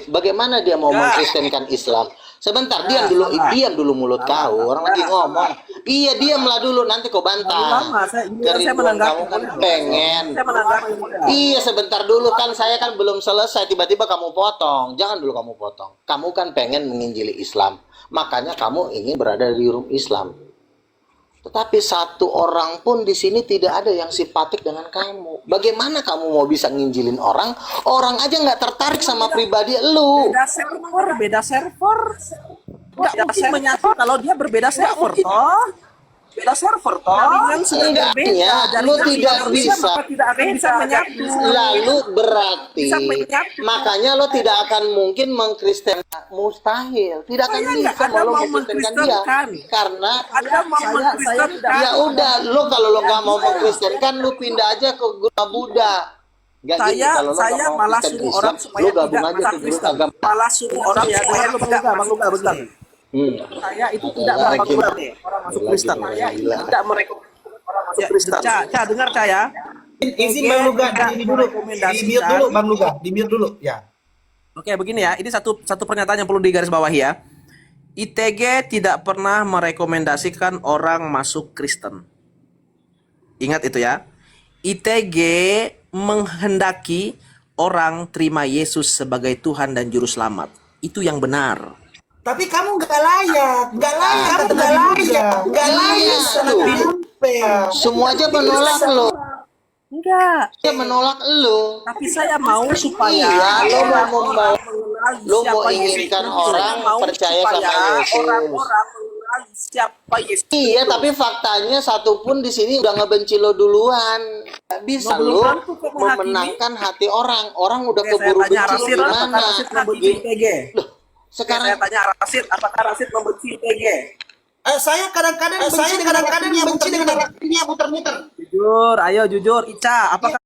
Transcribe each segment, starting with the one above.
Bagaimana dia mau mengkristenkan Islam? Sebentar, diam dulu mulut kau. Orang lagi ngomong. Iya, diamlah dulu, nanti kau bantah. Kerinduan kamu kan pengen. Iya, sebentar dulu kan, saya kan belum selesai. Tiba-tiba kamu potong. Jangan dulu kamu potong. Kamu kan pengen menginjili Islam. Makanya kamu ingin berada di room Islam. Tetapi satu orang pun di sini tidak ada yang simpatik dengan kamu. Bagaimana kamu mau bisa nginjilin orang? Orang aja nggak tertarik sama pribadi lu. Beda server. Nggak mungkin menyatu kalau dia berbeda server, toh. Beda server, toh. Enggaknya, lu tidak bisa. Tidak akan bisa menyatu. Lalu berarti, makanya lo tidak akan mungkin mengkristen, mustahil, tidak akan bisa kalau mengkristenkan dia, karena ya udah, lo kalau lo nggak mau mengkristenkan, lo pindah aja ke guna Buddha. Saya malah suruh orang supaya tidak Kristen. Malah suruh orang supaya betul. Saya itu tidak merekomendasi orang masuk Kristen. Saya tidak merekomendasi orang masuk Kristen. Dengar saya. Izin Bang Luga, di mute dulu Bang Luga, di mute dulu ya. Oke, begini ya. Ini satu pernyataan yang perlu digarisbawahi ya. ITG tidak pernah merekomendasikan orang masuk Kristen. Ingat itu ya. ITG menghendaki orang terima Yesus sebagai Tuhan dan Juru Selamat. Itu yang benar. Tapi kamu nggak layak. Semua aja menolak lo. Enggak. Dia menolak lo. Tapi saya mau supaya lo mau inginkan orang percaya sama Yesus. Siapa Yesus? Iya, tapi faktanya satupun di sini udah ngebenci lo duluan. Gak bisa lo memenangkan hati orang. Orang udah keburu benci gimana? Loh, sekarang saya tanya Rasid, apakah Rasid membenci ITG? Saya kadang-kadang dia benci dengan artinya muter-muter. Jujur, ayo jujur, Ica, apakah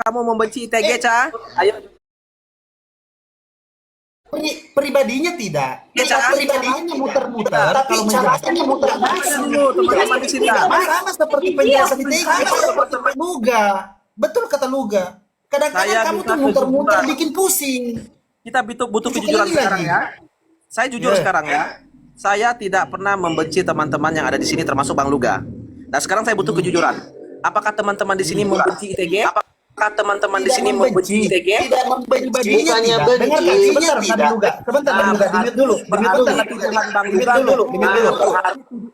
kamu membenci ITG, Ca? Ayo. Pribadinya tidak. Pribadinya muter-muter, tapi caranya muter-muter. Teman-teman di sini sama seperti penjelasan ITG, seperti Luga. Betul kata Luga. Kadang-kadang kamu tuh muter-muter bikin pusing. Kita butuh kejujuran sekarang ya. Saya jujur sekarang ya. Saya tidak pernah membenci teman-teman yang ada di sini termasuk Bang Luga. Nah, sekarang saya butuh kejujuran. Apakah teman-teman di sini membenci ITG? Apakah teman-teman di sini membenci ITG? Tidak membenci. Bukannya benci. Sebentar, Bang Luga. Dimute dulu.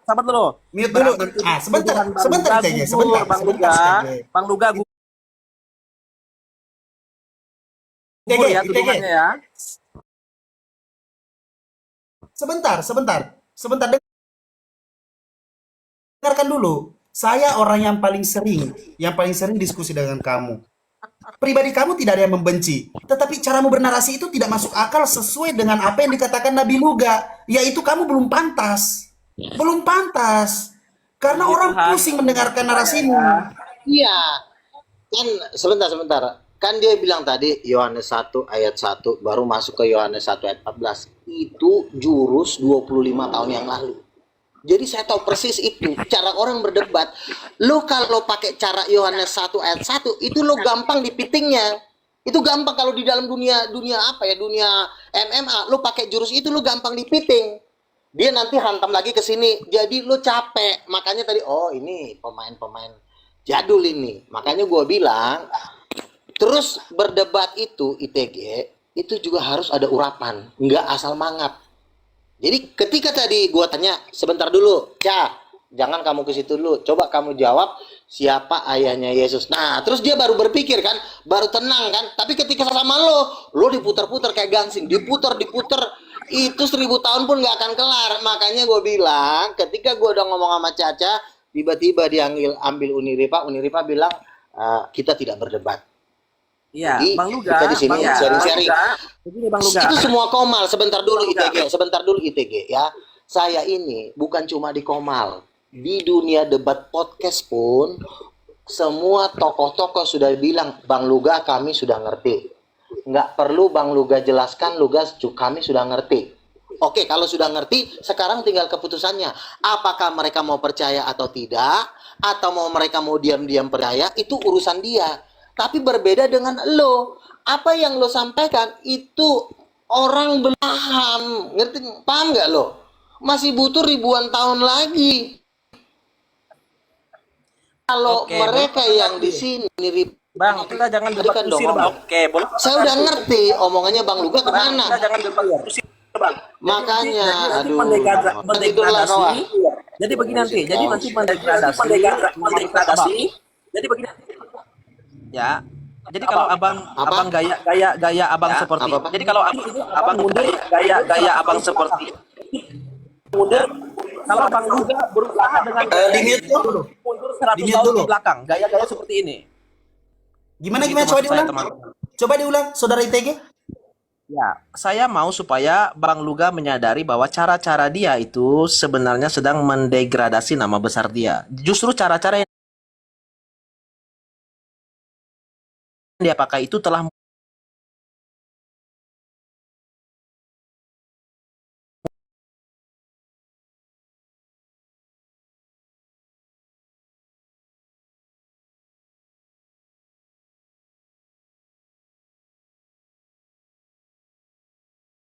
Sabar dulu. Mute dulu. Sebentar ITG. Sebentar. Bang Luga. ITG. Ya. Sebentar. Dengarkan dulu. Saya orang yang paling sering diskusi dengan kamu. Pribadi kamu tidak ada yang membenci, tetapi caramu bernarasi itu tidak masuk akal sesuai dengan apa yang dikatakan Nabi Luga, yaitu kamu belum pantas. Karena orang pusing mendengarkan narasimu. Iya. Kan sebentar. Kan dia bilang tadi Yohanes 1 ayat 1 baru masuk ke Yohanes 1 ayat 14. Itu jurus 25 tahun yang lalu. Jadi saya tahu persis itu cara orang berdebat. Lo kalau pakai cara Yohanes 1 ayat 1 itu lo gampang dipitingnya. Itu gampang kalau di dalam dunia apa ya? Dunia MMA lo pakai jurus itu lo gampang dipiting. Dia nanti hantam lagi ke sini. Jadi lo capek. Makanya tadi ini pemain jadul ini. Makanya gue bilang terus berdebat itu ITG itu juga harus ada urapan, nggak asal mangap. Jadi ketika tadi gua tanya sebentar dulu, jangan kamu ke situ dulu, coba kamu jawab siapa ayahnya Yesus. Nah terus dia baru berpikir kan, baru tenang kan. Tapi ketika sama lo diputar-putar kayak gangsing, diputar itu 1000 tahun pun nggak akan kelar. Makanya gue bilang ketika gue udah ngomong sama Caca, tiba-tiba dia ambil Uniripa bilang kita tidak berdebat. Iya, Bang Luga. Kita di sini sharing-sharing. Itu semua Komal. Sebentar dulu ITG ya. Saya ini bukan cuma di Komal. Di dunia debat podcast pun semua tokoh-tokoh sudah bilang, Bang Luga kami sudah ngerti. Nggak perlu Bang Luga jelaskan, kami sudah ngerti. Oke, kalau sudah ngerti, sekarang tinggal keputusannya. Apakah mereka mau percaya atau tidak, atau mereka mau diam-diam percaya, itu urusan dia. Tapi berbeda dengan lo. apa yang lo sampaikan itu orang belum paham, ngerti? Paham nggak lo? Masih butuh ribuan tahun lagi. Kalau Oke, mereka boleh. yang di sini Bang, kita jangan debat Berikan kusir, dong, Bang. Bang. Oke, boleh. saya udah ngerti omongannya Bang Luga Bang, kemana. kita jangan debat kusir, Bang. Makanya, Nanti aduh, tidurlah mendegradasi. kawan. Jadi begini nanti. Jadi nanti mendegradasi. Jadi begini. Ya. Jadi kalau abang gaya abang seperti. Apa? Jadi kalau abang mundur gaya abang seperti. Mundur. Kalau abang juga berusaha dengan Di mute dulu. mundur 100 Di mute tahun dulu. di belakang. Gaya-gaya seperti ini. Gimana Begitu coba maksud saya, diulang? teman-teman. Coba diulang, saudara ITG. Ya, saya mau supaya Bang Luga menyadari bahwa cara-cara dia itu sebenarnya sedang mendegradasi nama besar dia. Justru cara-cara yang dia pakai itu telah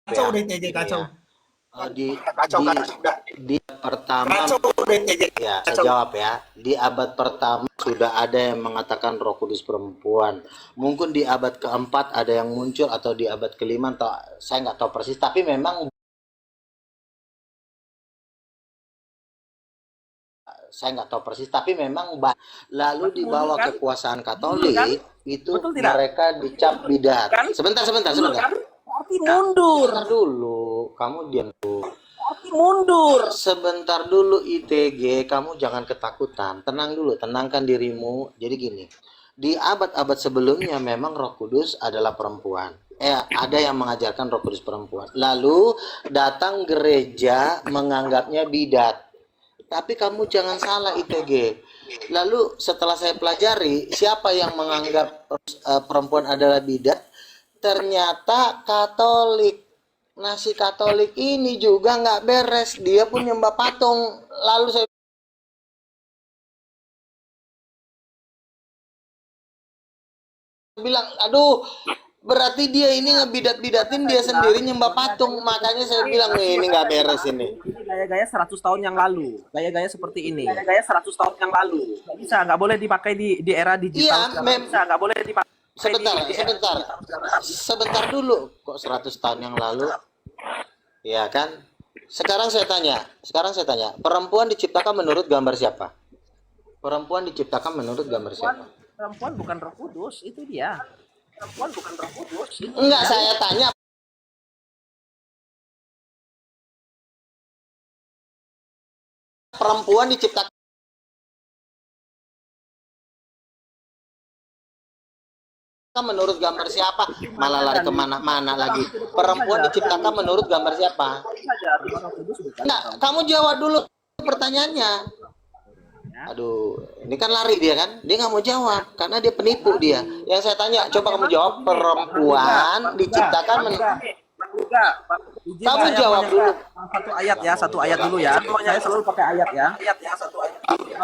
Kacau deh ITG, kacau. Di pertama Kacau deh ITG. ya saya jawab ya, di abad pertama sudah ada yang mengatakan Roh Kudus perempuan. Mungkin di abad keempat ada yang muncul, atau di abad kelima, atau saya nggak tahu persis, tapi memang lalu dibawa kekuasaan Katolik itu Betul tidak? mereka dicap bidat. Kan? Sebentar. Berarti mundur. Sebentar dulu, kamu diam dulu. Berarti mundur. Sebentar dulu ITG, kamu jangan ketakutan. Tenang dulu, tenangkan dirimu. Jadi gini, di abad-abad sebelumnya memang Roh Kudus adalah perempuan. Ada yang mengajarkan Roh Kudus perempuan. Lalu datang gereja menganggapnya bidat. Tapi kamu jangan salah ITG. Lalu setelah saya pelajari siapa yang menganggap perempuan adalah bidat, ternyata Katolik. Nah, si Katolik ini juga nggak beres, dia pun nyembah patung. Lalu saya bilang, aduh, berarti dia ini ngebidat-bidatin dia sendiri nyembah patung. Makanya saya bilang, ini nggak beres ini. Ini gaya-gaya 100 tahun yang lalu. Gaya-gaya seperti ini. Gaya-gaya 100 tahun yang lalu. Nggak bisa, nggak boleh dipakai di era digital. Iya, nggak boleh dipakai. Sebentar dulu. Kok 100 tahun yang lalu? Ya kan? Sekarang saya tanya, perempuan diciptakan menurut gambar siapa? Perempuan diciptakan menurut gambar siapa? Perempuan bukan Roh Kudus, itu dia. Perempuan bukan Roh Kudus. Enggak, saya tanya, perempuan diciptakan menurut gambar siapa? Malah lari kemana-mana lagi. Perempuan diciptakan menurut gambar siapa? Enggak, kamu jawab dulu pertanyaannya. Aduh, ini kan lari dia kan? Dia nggak mau jawab karena dia penipu dia. Yang saya tanya, coba kamu jawab, perempuan diciptakan kamu jawab dulu. Satu ayat dulu ya. Saya selalu pakai ayat ya.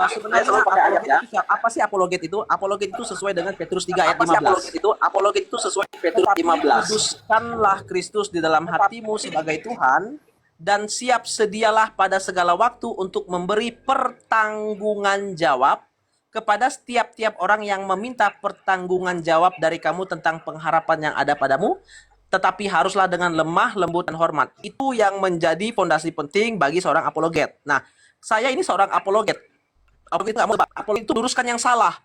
Sebenarnya selalu pakai ayat ya. Apa sih apologet itu? Apologet itu sesuai dengan Petrus 3 ayat 15. Apologet itu sesuai Petrus 15. Kuduskanlah Kristus di dalam hatimu sebagai Tuhan, dan siap sedialah pada segala waktu untuk memberi pertanggungan jawab kepada setiap-tiap orang yang meminta pertanggungan jawab dari kamu tentang pengharapan yang ada padamu, tetapi haruslah dengan lemah, lembut, dan hormat. Itu yang menjadi fondasi penting bagi seorang apologet. Nah, saya ini seorang apologet. Apologet itu luruskan yang salah.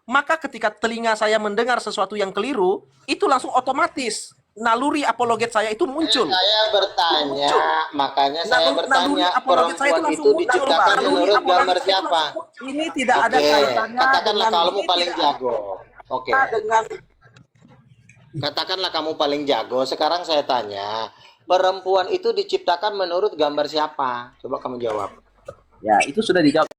Maka ketika telinga saya mendengar sesuatu yang keliru, itu langsung otomatis naluri apologet saya itu muncul. Saya bertanya, makanya saya bertanya, apologet saya perempuan itu diciptakan menurut gambar siapa? Ini tidak ada kaitannya katakanlah dengan kamu paling jago. Oke. Katakanlah kamu paling jago. Sekarang saya tanya, perempuan itu diciptakan menurut gambar siapa? Coba kamu jawab. Ya, itu sudah dijawab.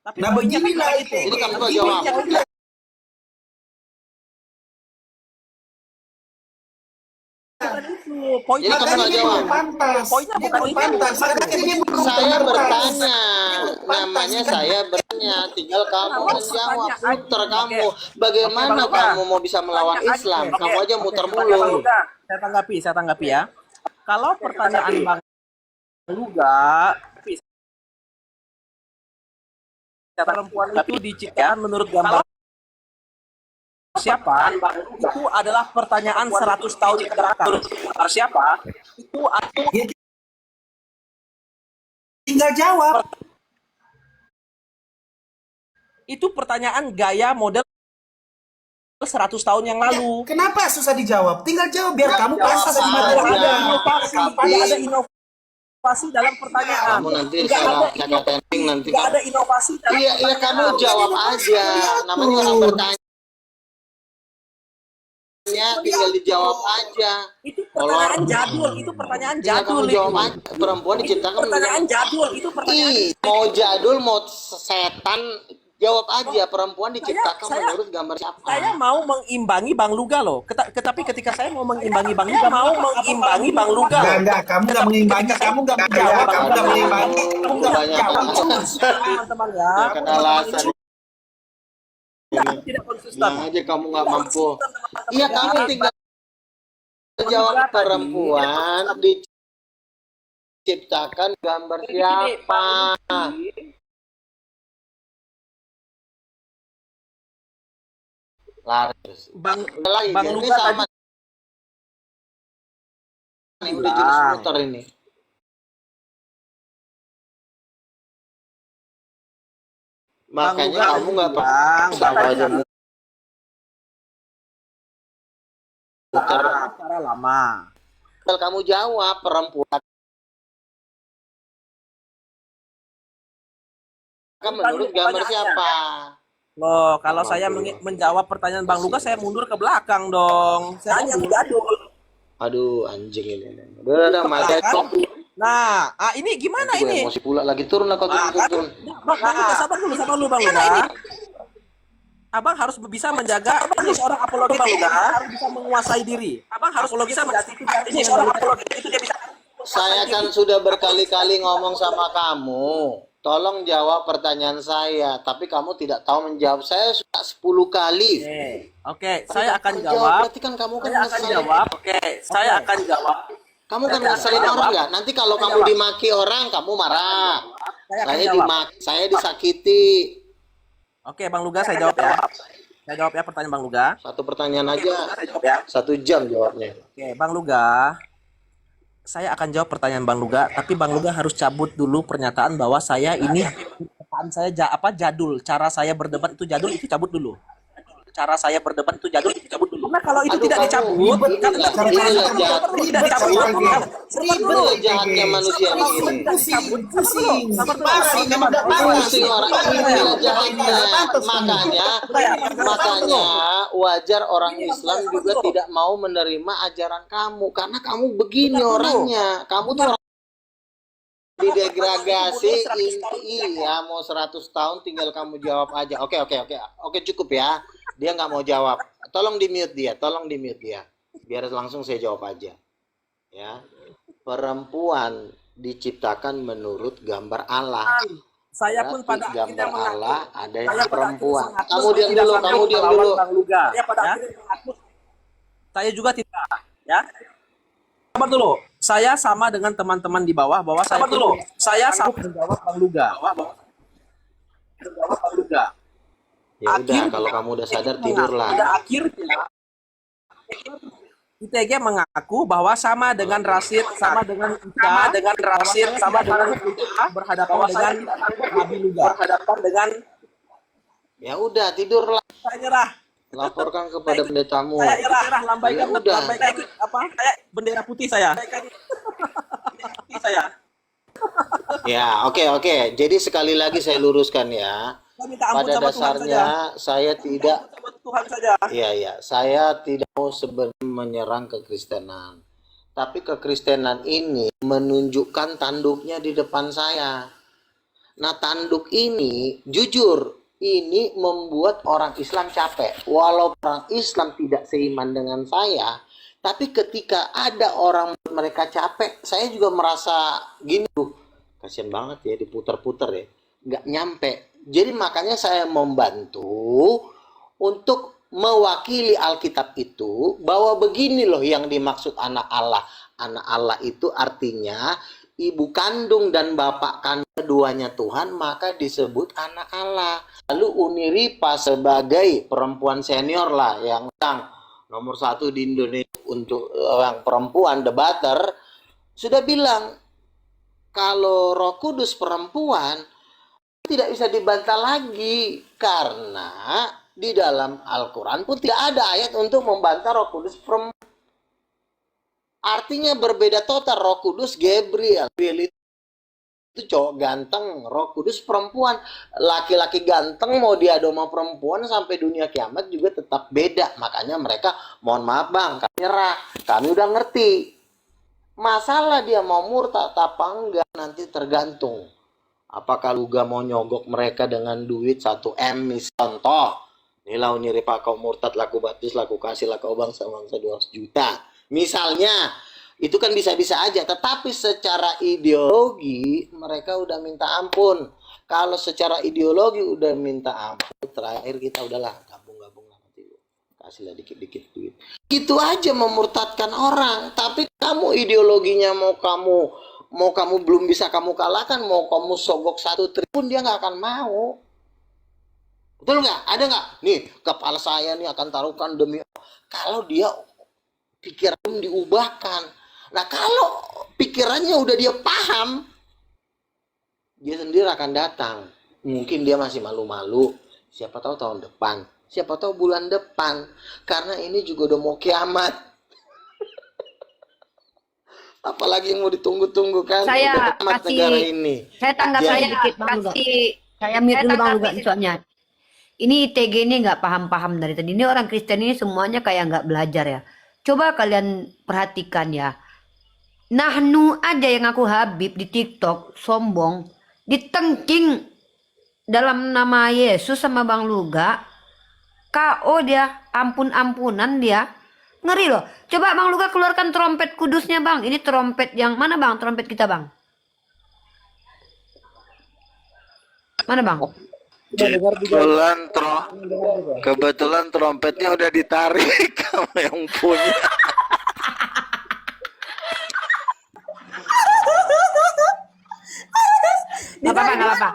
Tapi Nah, beginilah itu. Jadi kamu coba jawab. itu. Poinnya Jadi kamu Makanya nggak dia jawab. belum pantas. Poinnya Dia bukan belum itu. pantas. Sekarang dia belum Saya pantas. bertanya, Dia belum pantas. namanya Kan? saya bertanya, tinggal kamu Kalau menjawab, pertanyaan puter ini, kamu. oke. Bagaimana Oke, Bang Luka. kamu mau bisa melawan Pertanyaan, Islam? oke. Kamu aja Oke, muter pertanyaan Bang mulu. Luka. Saya tanggapi ya. Kalau pertanyaan Bang Luka, perempuan itu diciptakan menurut gambar siapa? Itu adalah pertanyaan 100 tahun ke belakang. Siapa? Dia tinggal jawab. Itu pertanyaan gaya model 100 tahun yang lalu. Kenapa susah dijawab? Tinggal jawab biar kamu pantas di mata Jawab dia. aja. Tidak ada inovasi dalam pertanyaan. Kamu nanti Nggak ada salah kata tending nanti. Nggak ada inovasi dalam Iya, iya kamu jawab aja. Namanya orang bertanya, tinggal dijawab aja. itu pertanyaan jadul. Itu pertanyaan Tinggal jadul. kamu jawab Itu aja. Perempuan diciptakan pertanyaan jadul. Itu pertanyaan. Mau jadul, mau setan, jawab aja. Perempuan diciptakan Saya- menurut gambar siapa? Saya mau mengimbangi Bang Luga loh. Tetapi ketika saya mau mengimbangi Bang Luga, Enggak, kamu nggak mengimbangi, kamu nggak menjawab, kamu nggak mengimbangi, kamu nggak Kebanyakan menjawab. teman-teman ya. Kebanyakan alasan. Tidak konsisten. Bilang aja kamu nggak mampu. Iya kamu tinggal jawab. Perempuan diciptakan gambar siapa? Laris. Bang Lagi Bang ini Luga sama. Ini udah jurus muter ini. Makanya Luga, kamu nggak Bang, sama aja muter. cara lama. Kamu jawab perempuan. Kamu menurut gambar siapa? Loh, kalau saya menjawab pertanyaan Bang Luga, saya mundur ke belakang dong. Saya hanya jadul. Aduh anjing ini. Udah mati itu. Nah, ini gimana Gue ini? emosi pula lagi turun lah kau turun. Bang Luga, sabar dulu Bang Luga. Abang harus bisa menjaga ini seorang apologet Bang Luga harus bisa menguasai diri. Abang harus bisa menjadi ini seorang apologet itu dia bisa. Saya kan sudah berkali-kali ngomong sama kamu. Tolong jawab pertanyaan saya, tapi kamu tidak tahu menjawab. Saya sudah 10 kali. Oke, saya akan Jawab, jawab. berarti kan kamu kan Saya akan jawab. Oke, saya akan jawab. Kamu kan ngeselin orang nggak? Nanti kalau kamu dimaki orang, kamu marah. Saya dimaki, saya disakiti. Oke, Bang Luga, saya jawab ya. Saya jawab ya pertanyaan Bang Luga. Satu pertanyaan aja, Saya jawab ya. 1 jam jawabnya. Oke, Bang Luga. Saya akan jawab pertanyaan Bang Luga, tapi Bang Luga harus cabut dulu pernyataan bahwa saya ini perkataan saya jadul. Cara saya berdebat itu jadul, itu cabut dulu. Cara saya berdebat itu jadul, itu cabut dulu. Nah, kalau itu Aduh, tidak kamu dicabut, ribet kan nggak? tidak Ini dicabut, jahat. tidak dicabut. Ribet loh jahatnya manusia begini. Pusing. Parah ini udah parah. Pusing orang ini jahatnya. Makanya wajar orang Islam juga tidak mau menerima ajaran kamu karena kamu begini orangnya. Kamu tuh orang didegradasi. Iya, mau 100 tahun tinggal kamu jawab aja. Oke, cukup ya. Dia nggak mau jawab. Tolong di mute dia. Biar langsung saya jawab aja. Ya. Perempuan diciptakan menurut gambar Allah. Saya pun Berarti pada akhirnya gambar mengaku. Allah ada yang Saya pada perempuan. akhirnya Kamu mengaku diam tidak dulu, sanggup kamu diam melawan dulu. Bang Luga. Saya pada akhirnya mengaku. Saya juga tidak, ya. Sabar dulu. Saya sama dengan teman-teman di bawah bahwa saya sanggup menjawab Bang Luga. Ya udah, kalau kamu udah sadar tidurlah. Pada akhirnya ITG mengaku bahwa sama dengan Rasid, sama dengan Ika, sama dengan Ika berhadapan dengan Nabi Luga. Berhadapan dengan Ya udah, tidurlah. saya nyerah. Laporkan kepada pendetamu. Saya nyerah lambaikan Ya udah. apa? Kayak bendera putih saya. Ya, oke. Jadi sekali lagi saya luruskan ya. Saya minta ampun Pada sama Tuhan dasarnya saya tidak sama Tuhan saja. Iya, saya tidak mau sebenarnya menyerang kekristenan. Tapi kekristenan ini menunjukkan tanduknya di depan saya. Nah, tanduk ini jujur ini membuat orang Islam capek. Walaupun orang Islam tidak seiman dengan saya, Tapi ketika ada orang mereka capek, saya juga merasa gini tuh, kasihan banget ya diputar-putar ya, nggak nyampe. Jadi makanya saya membantu untuk mewakili Alkitab itu bahwa begini loh yang dimaksud anak Allah. Anak Allah itu artinya ibu kandung dan bapak kandung keduanya Tuhan, maka disebut anak Allah. Lalu Uniripa sebagai perempuan senior lah yang nomor 1 di Indonesia untuk orang perempuan debater sudah bilang kalau Roh Kudus perempuan tidak bisa dibantah lagi karena di dalam Al-Quran pun tidak ada ayat untuk membantah Roh Kudus perempuan. Artinya berbeda total. Roh Kudus Gabriel itu cowok ganteng, Roh Kudus perempuan. Laki-laki ganteng mau diadu sama perempuan sampai dunia kiamat juga tetap beda. Makanya mereka, mohon maaf bang, kami nyerah, kami udah ngerti. Masalah dia mau murtad apa enggak nanti tergantung. Apakah Luga mau nyogok mereka dengan duit 1 M contoh. Inilah Uniripa kau murtad, laku baptis, laku kasih, laku bangsa-bangsa 200 juta. Misalnya, itu kan bisa-bisa aja. Tetapi secara ideologi, mereka udah minta ampun. Kalau secara ideologi udah minta ampun, terakhir kita udahlah gabung-gabung nanti. Kasihlah dikit-dikit duit. Itu aja memurtadkan orang. Tapi kamu ideologinya mau kamu belum bisa kamu kalahkan, mau kamu sogok 1 triliun, dia nggak akan mau. Betul nggak? Ada nggak? Nih, kepala saya nih akan taruhkan demi... Kalau dia pikiran diubahkan. Nah, kalau pikirannya udah dia paham, dia sendiri akan datang. Mungkin dia masih malu-malu. Siapa tahu tahun depan. Siapa tahu bulan depan. Karena ini juga udah mau kiamat. Apalagi yang mau ditunggu-tunggu kan. Saya udah kasih, negara ini. saya tanggap Jadi, saya dikit Bang Luga. Saya mute dulu Bang Luga soalnya. Ini ITG ini nggak paham-paham dari tadi. Ini orang Kristen ini semuanya kayak nggak belajar ya. Coba kalian perhatikan ya. Nahnu aja yang aku Habib di TikTok sombong, ditengking dalam nama Yesus sama Bang Luga. KO dia, ampun-ampunan dia. Ngeri loh. Coba Bang Luga keluarkan trompet kudusnya Bang. Ini trompet yang mana Bang? Trompet kita Bang. Mana Bang? Kebetulan trompetnya udah ditarik kamu yang punya. Gak apa-apa.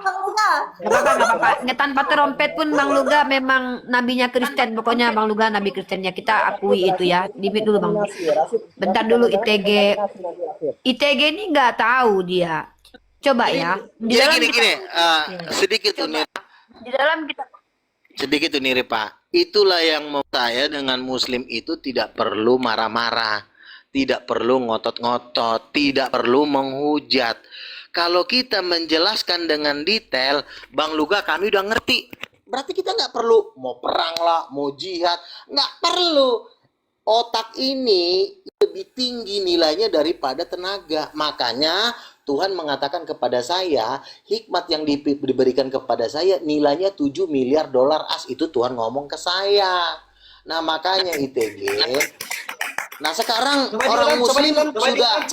Tanpa trompet pun Bang Luga memang nabinya Kristen. Pokoknya Bang Luga nabi Kristennya. Kita akui itu ya. Limit dulu Bang. Bentar dulu ITG. ITG ini nggak tahu dia. Coba ya. Di Jadi dalam gini, sedikit ini. Di dalam kita. Sedikit ini Pak. Itulah yang mau saya dengan Muslim itu tidak perlu marah-marah. Tidak perlu ngotot-ngotot. Tidak perlu menghujat. Kalau kita menjelaskan dengan detail, Bang Luga kami udah ngerti. Berarti kita nggak perlu mau perang lah, mau jihad. Nggak perlu. Otak ini lebih tinggi nilainya daripada tenaga. Makanya Tuhan mengatakan kepada saya, hikmat yang diberikan kepada saya nilainya 7 miliar dolar as. Itu Tuhan ngomong ke saya. Nah makanya ITG. Nah sekarang orang Muslim sudah...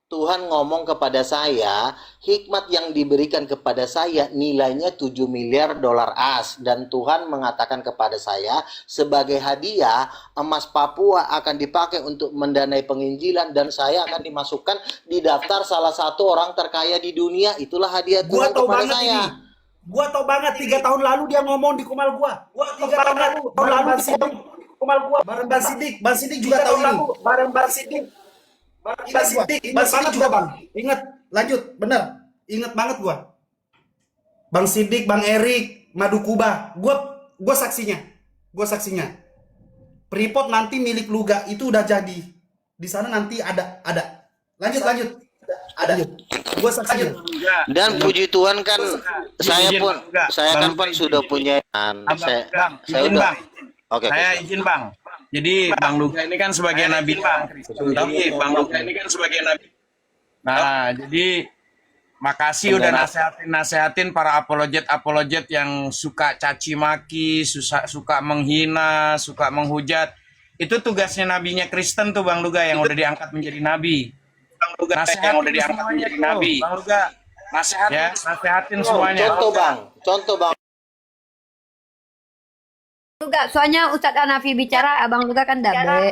Tuhan ngomong kepada saya, hikmat yang diberikan kepada saya nilainya 7 miliar dolar as. Dan Tuhan mengatakan kepada saya, sebagai hadiah, emas Papua akan dipakai untuk mendanai penginjilan. Dan saya akan dimasukkan di daftar salah satu orang terkaya di dunia. Itulah hadiah Tuhan kepada saya. Gua tau banget 3 tahun lalu dia ngomong di kumal gua. 3 tahun lalu di kumal gua. Bareng Bang Sidik juga tahu ini. Bareng Bang Sidik. Ingat banget juga Bang. Ingat, lanjut, bener. Ingat banget gua. Bang Sidik, Bang Erik, Madu Kuba, gua saksinya. Freeport nanti milik Luga itu udah jadi. Di sana nanti ada. Lanjut. Ada. Gua saksinya. Dan puji Tuhan kan saya kan sudah punya saya udah. Oke. Saya izin Bang. Jadi Bang Luga ini kan sebagai nabi Bang. Tapi Bang Luga ini kan sebagai nabi. Nah, jadi makasih udah nasehatin para apologet yang suka caci maki, suka menghina, suka menghujat. Itu tugasnya nabinya Kristen tuh Bang Luga yang udah diangkat menjadi nabi. Bang Luga yang udah diangkat menjadi nabi. Bang Luga, nasehatin semuanya. Contoh bang. Juga, soalnya Ustadz Hanafi bicara, Abang Luga kan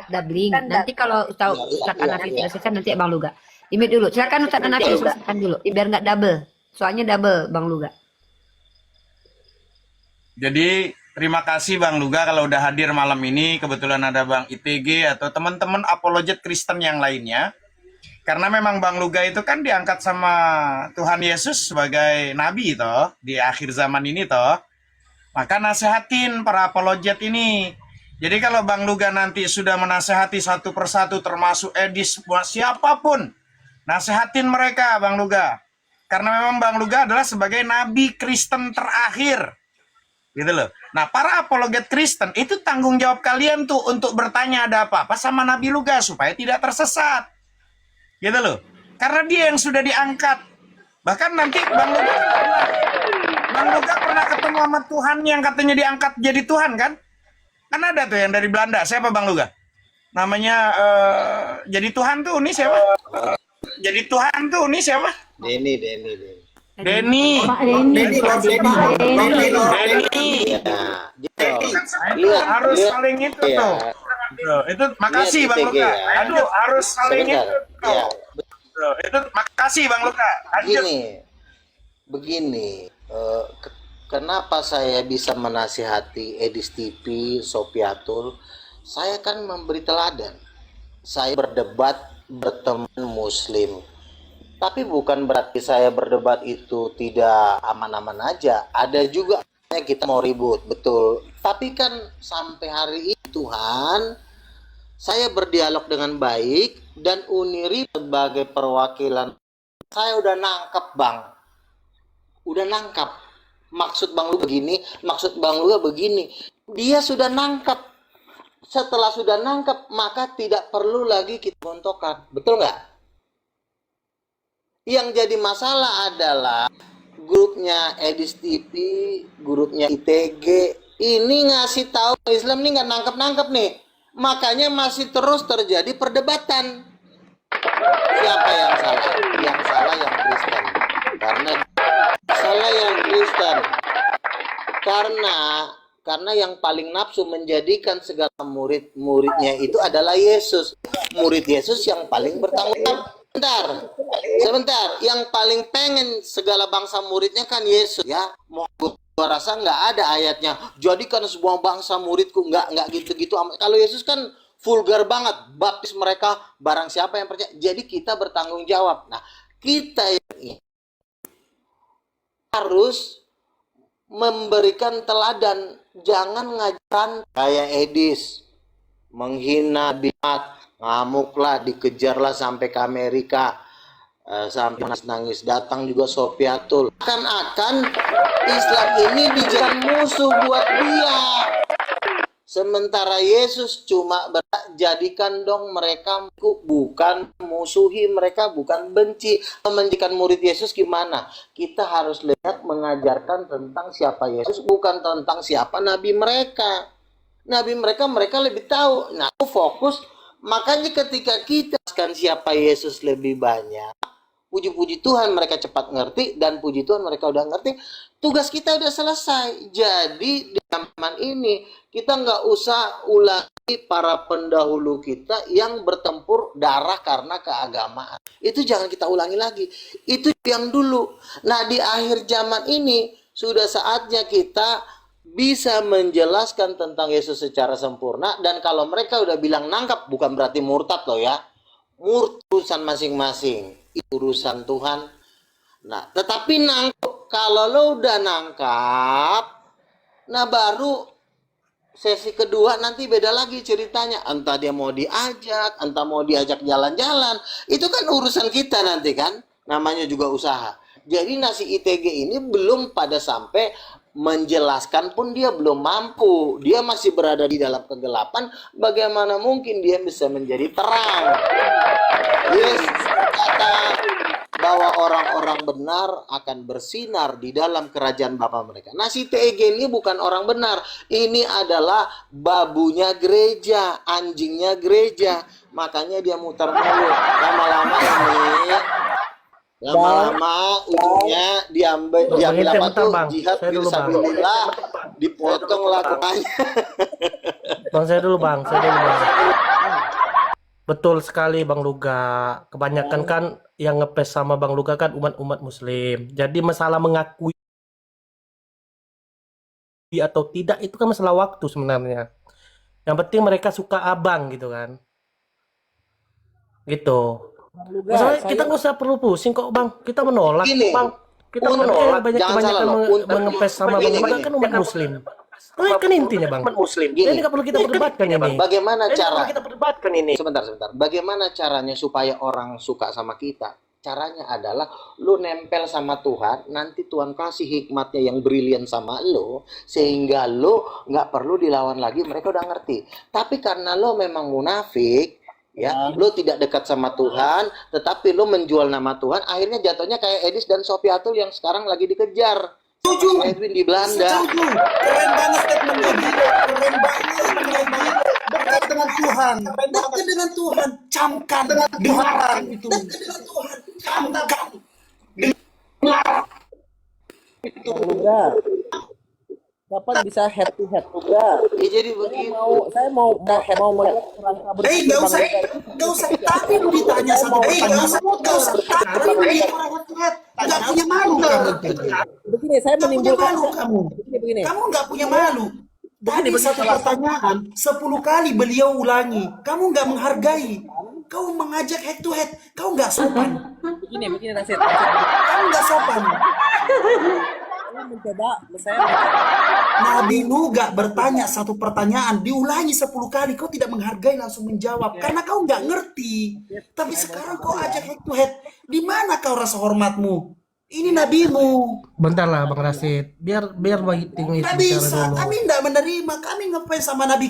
doubling. Nanti kalau Ustadz Hanafi sudah selesai, nanti Abang Luga. Limit dulu. Silakan Ustadz Hanafi, silakan dulu. Biar nggak double. Soalnya double, Bang Luga. Jadi terima kasih Bang Luga kalau udah hadir malam ini. Kebetulan ada Bang ITG atau teman-teman apologet Kristen yang lainnya. Karena memang Bang Luga itu kan diangkat sama Tuhan Yesus sebagai nabi toh di akhir zaman ini toh. Maka nasehatin para apologet ini. Jadi kalau Bang Luga nanti sudah menasehati satu persatu termasuk Edis siapapun, nasehatin mereka Bang Luga. Karena memang Bang Luga adalah sebagai nabi Kristen terakhir. Gitu loh. Nah, para apologet Kristen itu tanggung jawab kalian tuh untuk bertanya ada apa-apa sama Nabi Luga supaya tidak tersesat. Gitu loh. Karena dia yang sudah diangkat. Bahkan nanti Bang Luga pernah ketemu sama Tuhan yang katanya diangkat jadi Tuhan kan? Kan ada tuh yang dari Belanda. Siapa Bang Luga? Namanya jadi Tuhan tuh ini siapa? Jadi Tuhan tuh ini siapa? Denny. Denny. Harus saling itu tuh. Itu makasih Bang Luga. Aduh, harus saling itu tuh. Itu makasih Bang Luga. Begini, kenapa saya bisa menasihati Edis TV, Sopiatul? Saya kan memberi teladan. Saya berdebat berteman Muslim. Tapi bukan berarti saya berdebat itu tidak aman-aman aja. Ada juga kita mau ribut, betul. Tapi kan sampai hari ini Tuhan, saya berdialog dengan baik dan Uniri sebagai perwakilan. Saya udah nangkep Bang. Udah nangkap maksud Bang Luga begini, maksud Bang Luga begini. Dia sudah nangkap. Setelah sudah nangkap, maka tidak perlu lagi kita gontokan. Betul nggak? Yang jadi masalah adalah grupnya Edis TV, grupnya ITG ini ngasih tahu Islam ini nggak nangkep-nangkep nih. Makanya masih terus terjadi perdebatan. Siapa yang salah? Yang salah yang Kristen. Karena salah yang Kristen karena yang paling nafsu menjadikan segala murid-muridnya itu adalah Yesus. Murid Yesus yang paling bertanggung jawab. Sebentar, yang paling pengen segala bangsa muridnya kan Yesus ya. Mau gua rasa nggak ada ayatnya jadikan semua bangsa muridku, nggak gitu-gitu. Kalau Yesus kan vulgar banget, baptis mereka barang siapa yang percaya. Jadi kita bertanggung jawab. Nah, kita ini harus memberikan teladan, jangan ngajaran kayak Edis menghina bimat, ngamuklah, dikejarlah sampai ke Amerika, sampai nangis datang juga Sopiatul. Akan Islam ini dijadikan musuh buat dia. Sementara Yesus cuma jadikan dong mereka bukan musuhi mereka, bukan benci. Menjadikan murid Yesus gimana? Kita harus lihat mengajarkan tentang siapa Yesus, bukan tentang siapa nabi mereka. Nabi mereka lebih tahu. Nah, fokus. Makanya ketika kita kan siapa Yesus lebih banyak, puji-puji Tuhan mereka cepat ngerti, dan puji Tuhan mereka udah ngerti, tugas kita udah selesai. Jadi di zaman ini kita nggak usah ulangi para pendahulu kita yang bertempur darah karena keagamaan. Itu jangan kita ulangi lagi. Itu yang dulu. Nah, di akhir zaman ini sudah saatnya kita bisa menjelaskan tentang Yesus secara sempurna. Dan kalau mereka udah bilang nangkap, bukan berarti murtad loh ya. Urusan masing-masing, itu urusan Tuhan. Nah, tetapi nangkep, kalau lo udah nangkap, nah baru sesi kedua nanti beda lagi ceritanya. Entah dia mau diajak, entah mau diajak jalan-jalan, itu kan urusan kita nanti kan, namanya juga usaha. Jadi nasi ITG ini belum pada sampai menjelaskan pun dia belum mampu. Dia masih berada di dalam kegelapan. Bagaimana mungkin dia bisa menjadi terang? Yesus berkata bahwa orang-orang benar akan bersinar di dalam kerajaan Bapa mereka. Nah, si TEG ini bukan orang benar. Ini adalah babunya gereja, anjingnya gereja. Makanya dia muter mulu. Lama-lama ini, lama-lama ujungnya diambil apa tuh? Jihad fisabilillah, dipotong lakukannya. Saya dulu bang. Betul sekali Bang Luga. Kebanyakan kan yang ngepes sama Bang Luga kan umat-umat Muslim. Jadi masalah mengakui atau tidak itu kan masalah waktu sebenarnya. Yang penting mereka suka abang gitu kan. Gitu. Masalahnya kita nggak usah perlu pusing kok Bang. Kita menolak Gini, Bang. Kita untuk- menolak jangan salah loh, untuk- mengepes sama Bang gini, Luga gini. kan umat Muslim. Kan intinya Bang. Gini, Ini nggak perlu kita perdebatkan ini. bagaimana cara? Kita perdebatkan ini. Sebentar. Bagaimana caranya supaya orang suka sama kita? Caranya adalah lu nempel sama Tuhan, nanti Tuhan kasih hikmatnya yang brilian sama lu, sehingga lu nggak perlu dilawan lagi, mereka udah ngerti. Tapi karena lu memang munafik, ya, lu tidak dekat sama Tuhan, tetapi lu menjual nama Tuhan, akhirnya jatuhnya kayak Edis dan Sofiatul yang sekarang lagi dikejar. Setuju. Edwin di Belanda. Setuju. Keren banget statementnya Gilo. Keren banget. Dekat dengan Tuhan. Dekat dengan Tuhan. Camkan. Dengarkan itu. Dekat dengan Tuhan. Camkan. Kapan bisa head to head juga? Ya, jadi begitu. Saya mau melihat kerangka Nggak usah. Tapi lu ditanya satu pertanyaan. Nggak usah. Tapi lu ditanya. Nggak punya malu kamu. Begini, saya Nggak punya malu kamu. begini. Kamu nggak punya malu. Tadi satu pertanyaan 10 kali beliau ulangi. Kamu nggak menghargai. Kau mengajak head to head. Kau nggak sopan. Begini Rasid. Kamu nggak sopan. Saya Nabi Nuh gak bertanya satu pertanyaan, diulangi 10 kali, kau tidak menghargai langsung menjawab, karena kau nggak ngerti. Tapi sekarang kau ajak head to head, di mana kau rasa hormatmu? Ini nabimu. bentar lah Bang Rasid. Biar bagi tinggi Nggak bisa, kami nggak menerima, kami ngefans sama nabi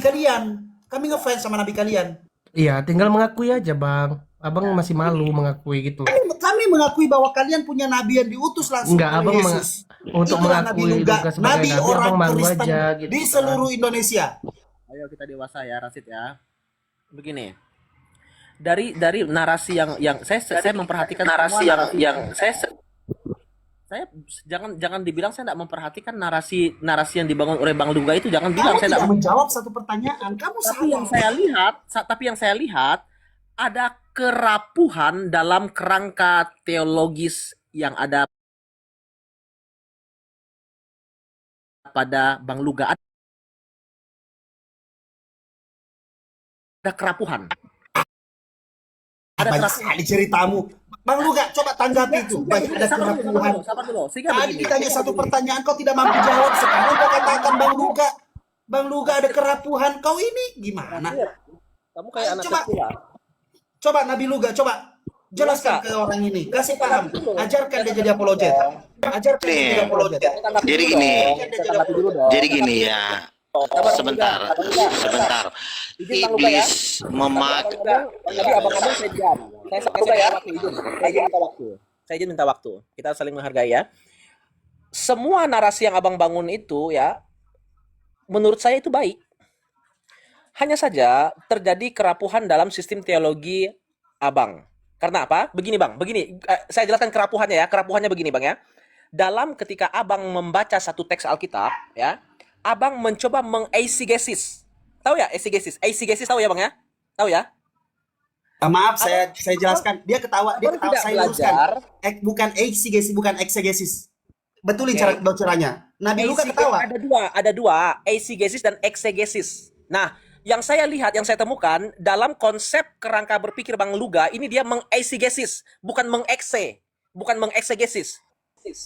kalian. Iya, tinggal mengakui aja Bang. Abang masih malu mengakui gitu. Kami mengakui bahwa kalian punya nabi yang diutus langsung Enggak, oleh Abang Yesus. untuk Itulah mengakui Nabi Nuh, juga sebagai nabi nabi, orang Abang malu Kristen aja gitu di kan. seluruh Indonesia. Ayo kita dewasa ya, Rasid ya. Begini. Dari narasi yang saya memperhatikan narasi yang saya jangan dibilang saya tidak memperhatikan narasi yang dibangun oleh Bang Luga itu, jangan bilang Kamu saya tidak tidak. menjawab satu pertanyaan. Kamu Tapi salah. yang saya lihat ada kerapuhan dalam kerangka teologis yang ada pada Bang Luga. Ada kerapuhan. Banyak sekali ceritamu. Bang Luga, coba tanggapi itu. Banyak ada kerapuhan. Sabar dulu. Sehingga Tadi begini. ditanya satu pertanyaan, kau tidak mampu jawab. Sekarang kau katakan Bang Luga ada kerapuhan. Kau ini gimana? Kamu kayak anak Coba. kecil lah. Coba Nabi Luga, coba jelaskan ke orang ini. Kasih paham. Ajarkan dia jadi apologet. Ajarkan dia jadi apologet. Jadi gini. Tanggapi dulu dong. Jadi gini ya. Sebentar. Iblis memakai. Tapi abang-abang saya diam. Saya waktu izin. Saya izin minta waktu. Kita saling menghargai ya. Semua narasi yang abang bangun itu ya, menurut saya itu baik. Hanya saja terjadi kerapuhan dalam sistem teologi abang. Karena apa? Begini bang, begini. Saya jelaskan kerapuhannya ya. Kerapuhannya begini bang ya. Dalam ketika abang membaca satu teks Alkitab ya, abang mencoba mengeisegesis. Tahu ya eisegesis? Eisegesis tahu ya bang ya? Tahu ya? Maaf, saya jelaskan. Dia ketawa, Abang tidak saya belajar. luruskan. Bukan eisegesis, bukan exegesis. Betulin cara caranya. Nabi Luka ketawa. Ada dua, eisegesis dan exegesis. Nah, yang saya lihat, yang saya temukan dalam konsep kerangka berpikir Bang Luga, ini dia mengeisegesis, bukan mengexegesis.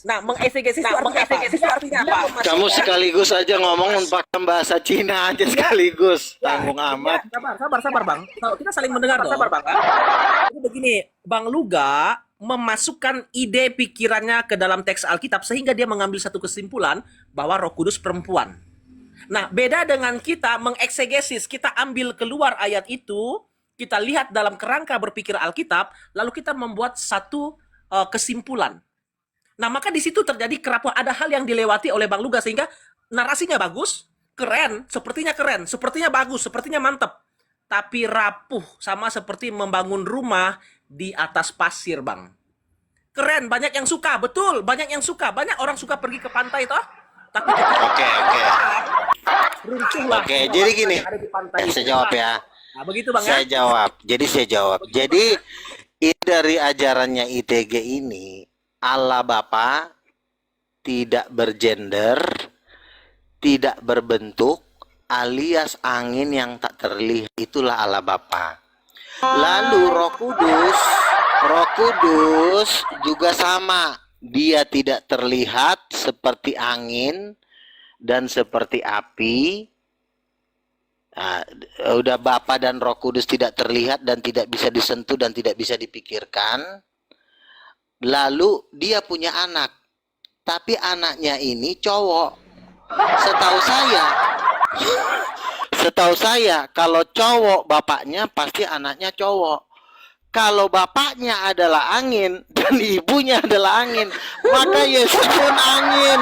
Nah, mengeisegesis itu artinya apa? Kamu sekaligus aja ngomong pakai bahasa Cina aja sekaligus. Tanggung amat. Sabar Bang. Kita saling mendengar dong. Sabar Bang. Jadi begini, Bang Luga memasukkan ide pikirannya ke dalam teks Alkitab sehingga dia mengambil satu kesimpulan bahwa Roh Kudus perempuan. Nah, beda dengan kita mengeksegesis, kita ambil keluar ayat itu, kita lihat dalam kerangka berpikir Alkitab, lalu kita membuat satu kesimpulan. Nah, maka di situ terjadi kerapuhan. Ada hal yang dilewati oleh Bang Luga sehingga narasinya bagus, keren, sepertinya bagus, sepertinya mantap. Tapi rapuh, sama seperti membangun rumah di atas pasir, Bang. Keren, banyak yang suka, betul, banyak yang suka. Banyak orang suka pergi ke pantai toh. Tapi Oke, oke. runtuhlah Oke, semua jadi bangunan gini. yang ada di pantai itu. Saya jawab ya. Nah, begitu Bang Saya ya. jawab. Jadi ini dari ajarannya ITG ini, Allah Bapa tidak bergender, tidak berbentuk, alias angin yang tak terlihat, itulah Allah Bapa. Lalu Roh Kudus juga sama. Dia tidak terlihat seperti angin dan seperti api. Nah, udah Bapa dan Roh Kudus tidak terlihat dan tidak bisa disentuh dan tidak bisa dipikirkan. Lalu dia punya anak, tapi anaknya ini cowok. Setahu saya kalau cowok bapaknya pasti anaknya cowok. Kalau bapaknya adalah angin dan ibunya adalah angin, maka Yesus pun angin.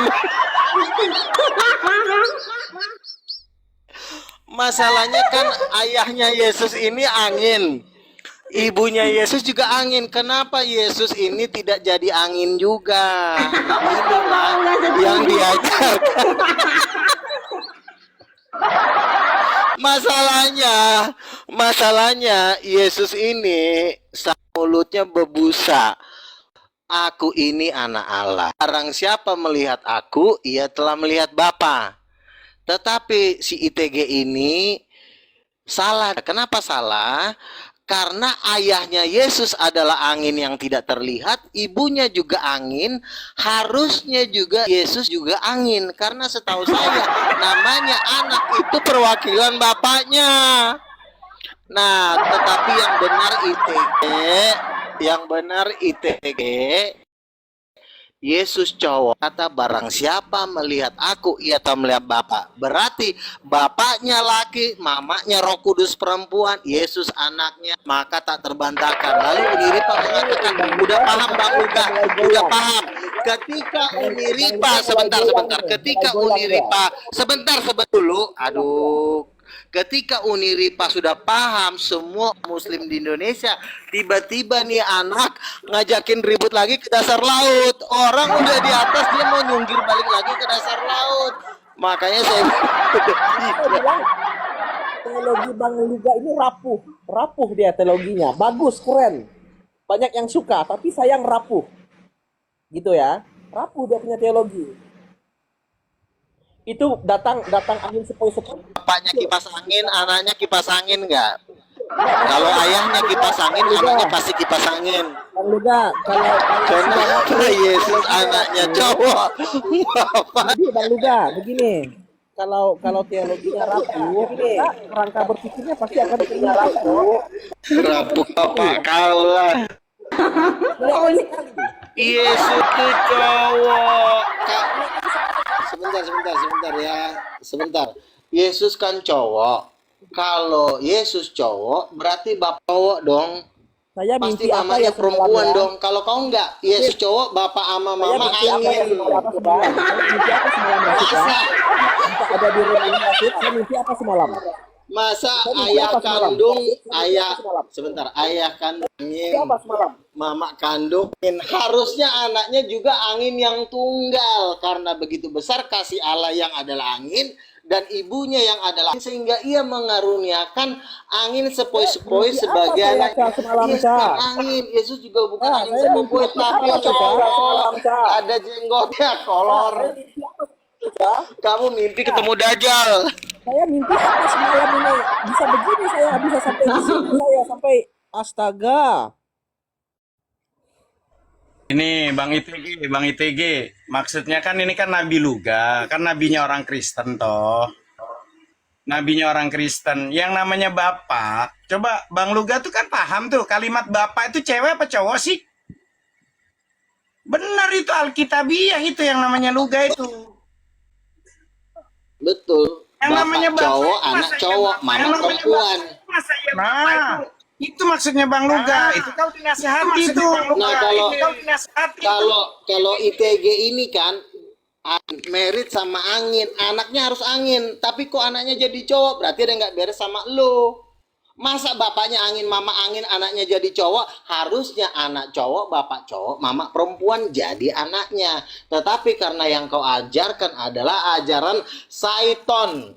Masalahnya kan ayahnya Yesus ini angin, ibunya Yesus juga angin. Kenapa Yesus ini tidak jadi angin juga? Inilah yang diajarkan. Masalahnya Yesus ini mulutnya berbusa. Aku ini anak Allah. Barang siapa melihat aku, ia telah melihat Bapa. Tetapi si ITG ini salah. Kenapa salah? Karena ayahnya Yesus adalah angin yang tidak terlihat, ibunya juga angin, harusnya juga Yesus juga angin. Karena setahu saya namanya anak itu perwakilan bapaknya. Nah, tetapi yang benar ITG, Yesus cowok, kata barang siapa melihat aku, ia telah melihat Bapa. Berarti bapaknya laki, mamanya Roh Kudus perempuan, Yesus anaknya, maka tak terbantahkan. Lalu Uniripa mengatakan, udah paham Bang Luka, udah paham. Ketika Uniripa, sebentar dulu, ketika Uniripa sudah paham semua muslim di Indonesia, tiba-tiba nih anak ngajakin ribut lagi ke dasar laut. Orang udah di atas, dia mau nyunggir balik lagi ke dasar laut. Makanya saya bilang teologi Bang Luga ini rapuh dia teologinya, bagus, keren, banyak yang suka, tapi sayang rapuh, gitu ya, rapuh dia punya teologi. Itu datang angin sepoi-sepoi. bapaknya kipas angin, anaknya kipas angin enggak? Kalau ayahnya kipas angin, anaknya pasti kipas angin. Bang Luga, kalau Kenapa Yesus anaknya cowok? jadi Bang Luga begini, kalau teologinya rapuh, kerangka berpikirnya pasti akan punya rapuh. Rapuh apa kalah? Yesus itu cowok. Sebentar. Yesus kan cowok. Kalau Yesus cowok, berarti bapak cowok dong. Saya Pasti mimpi apa mamanya ya perempuan semalam ya? dong. Kalau kau enggak, Yesus cowok, bapak ama Saya mama mimpi apa ya angin. semalam? Mimpi apa semalam Rasid ya? Masa Bisa ada di rumah ini Rasid, saya mimpi apa semalam? masa Saya mimpi ayah apa semalam? kandung, Saya mimpi apa semalam? ayah kandung angin, Mimpi apa semalam? mama kandung angin. Harusnya anaknya juga angin yang tunggal, karena begitu besar kasih Allah yang adalah angin dan ibunya yang adalah angin, sehingga ia mengaruniakan angin sepoi-sepoi Mimpi apa sebagai saya, anak. Ca, semalam, Yesus Ca? bukan angin, Yesus juga bukan Nah, angin saya mimpi sepoi, tapi apa, Ca, cowok, semalam, Ca? ada jenggotnya, kolor. Saya mimpi apa Ca? Kamu mimpi ketemu Dajjal. Saya mimpi apa semalam ini? Bisa begini saya, bisa sampai di sini saya, sampai astaga. Ini Bang ITG. Maksudnya kan ini kan Nabi Luga, kan nabinya orang Kristen toh. Nabinya orang Kristen. Yang namanya Bapak, coba Bang Luga tuh kan paham tuh kalimat Bapak itu cewek apa cowok sih? Benar itu Alkitabiah itu yang namanya Luga itu. Betul. Yang Bapak namanya bapak cowok, itu anak masa iya cowok, bapak? mama Yang namanya perempuan. bapak itu masa iya bapak itu Itu maksudnya Bang Luga. Itu kau dinasihati itu. Nah, kalau Itu kau dinasihati. kalau ITG ini kan merit sama angin, anaknya harus angin, tapi kok anaknya jadi cowok, berarti ada nggak beres sama lo. Masa bapaknya angin, mama angin, anaknya jadi cowok? Harusnya anak cowok, bapak cowok, mama perempuan jadi anaknya. Tetapi karena yang kau ajarkan adalah ajaran Saiton,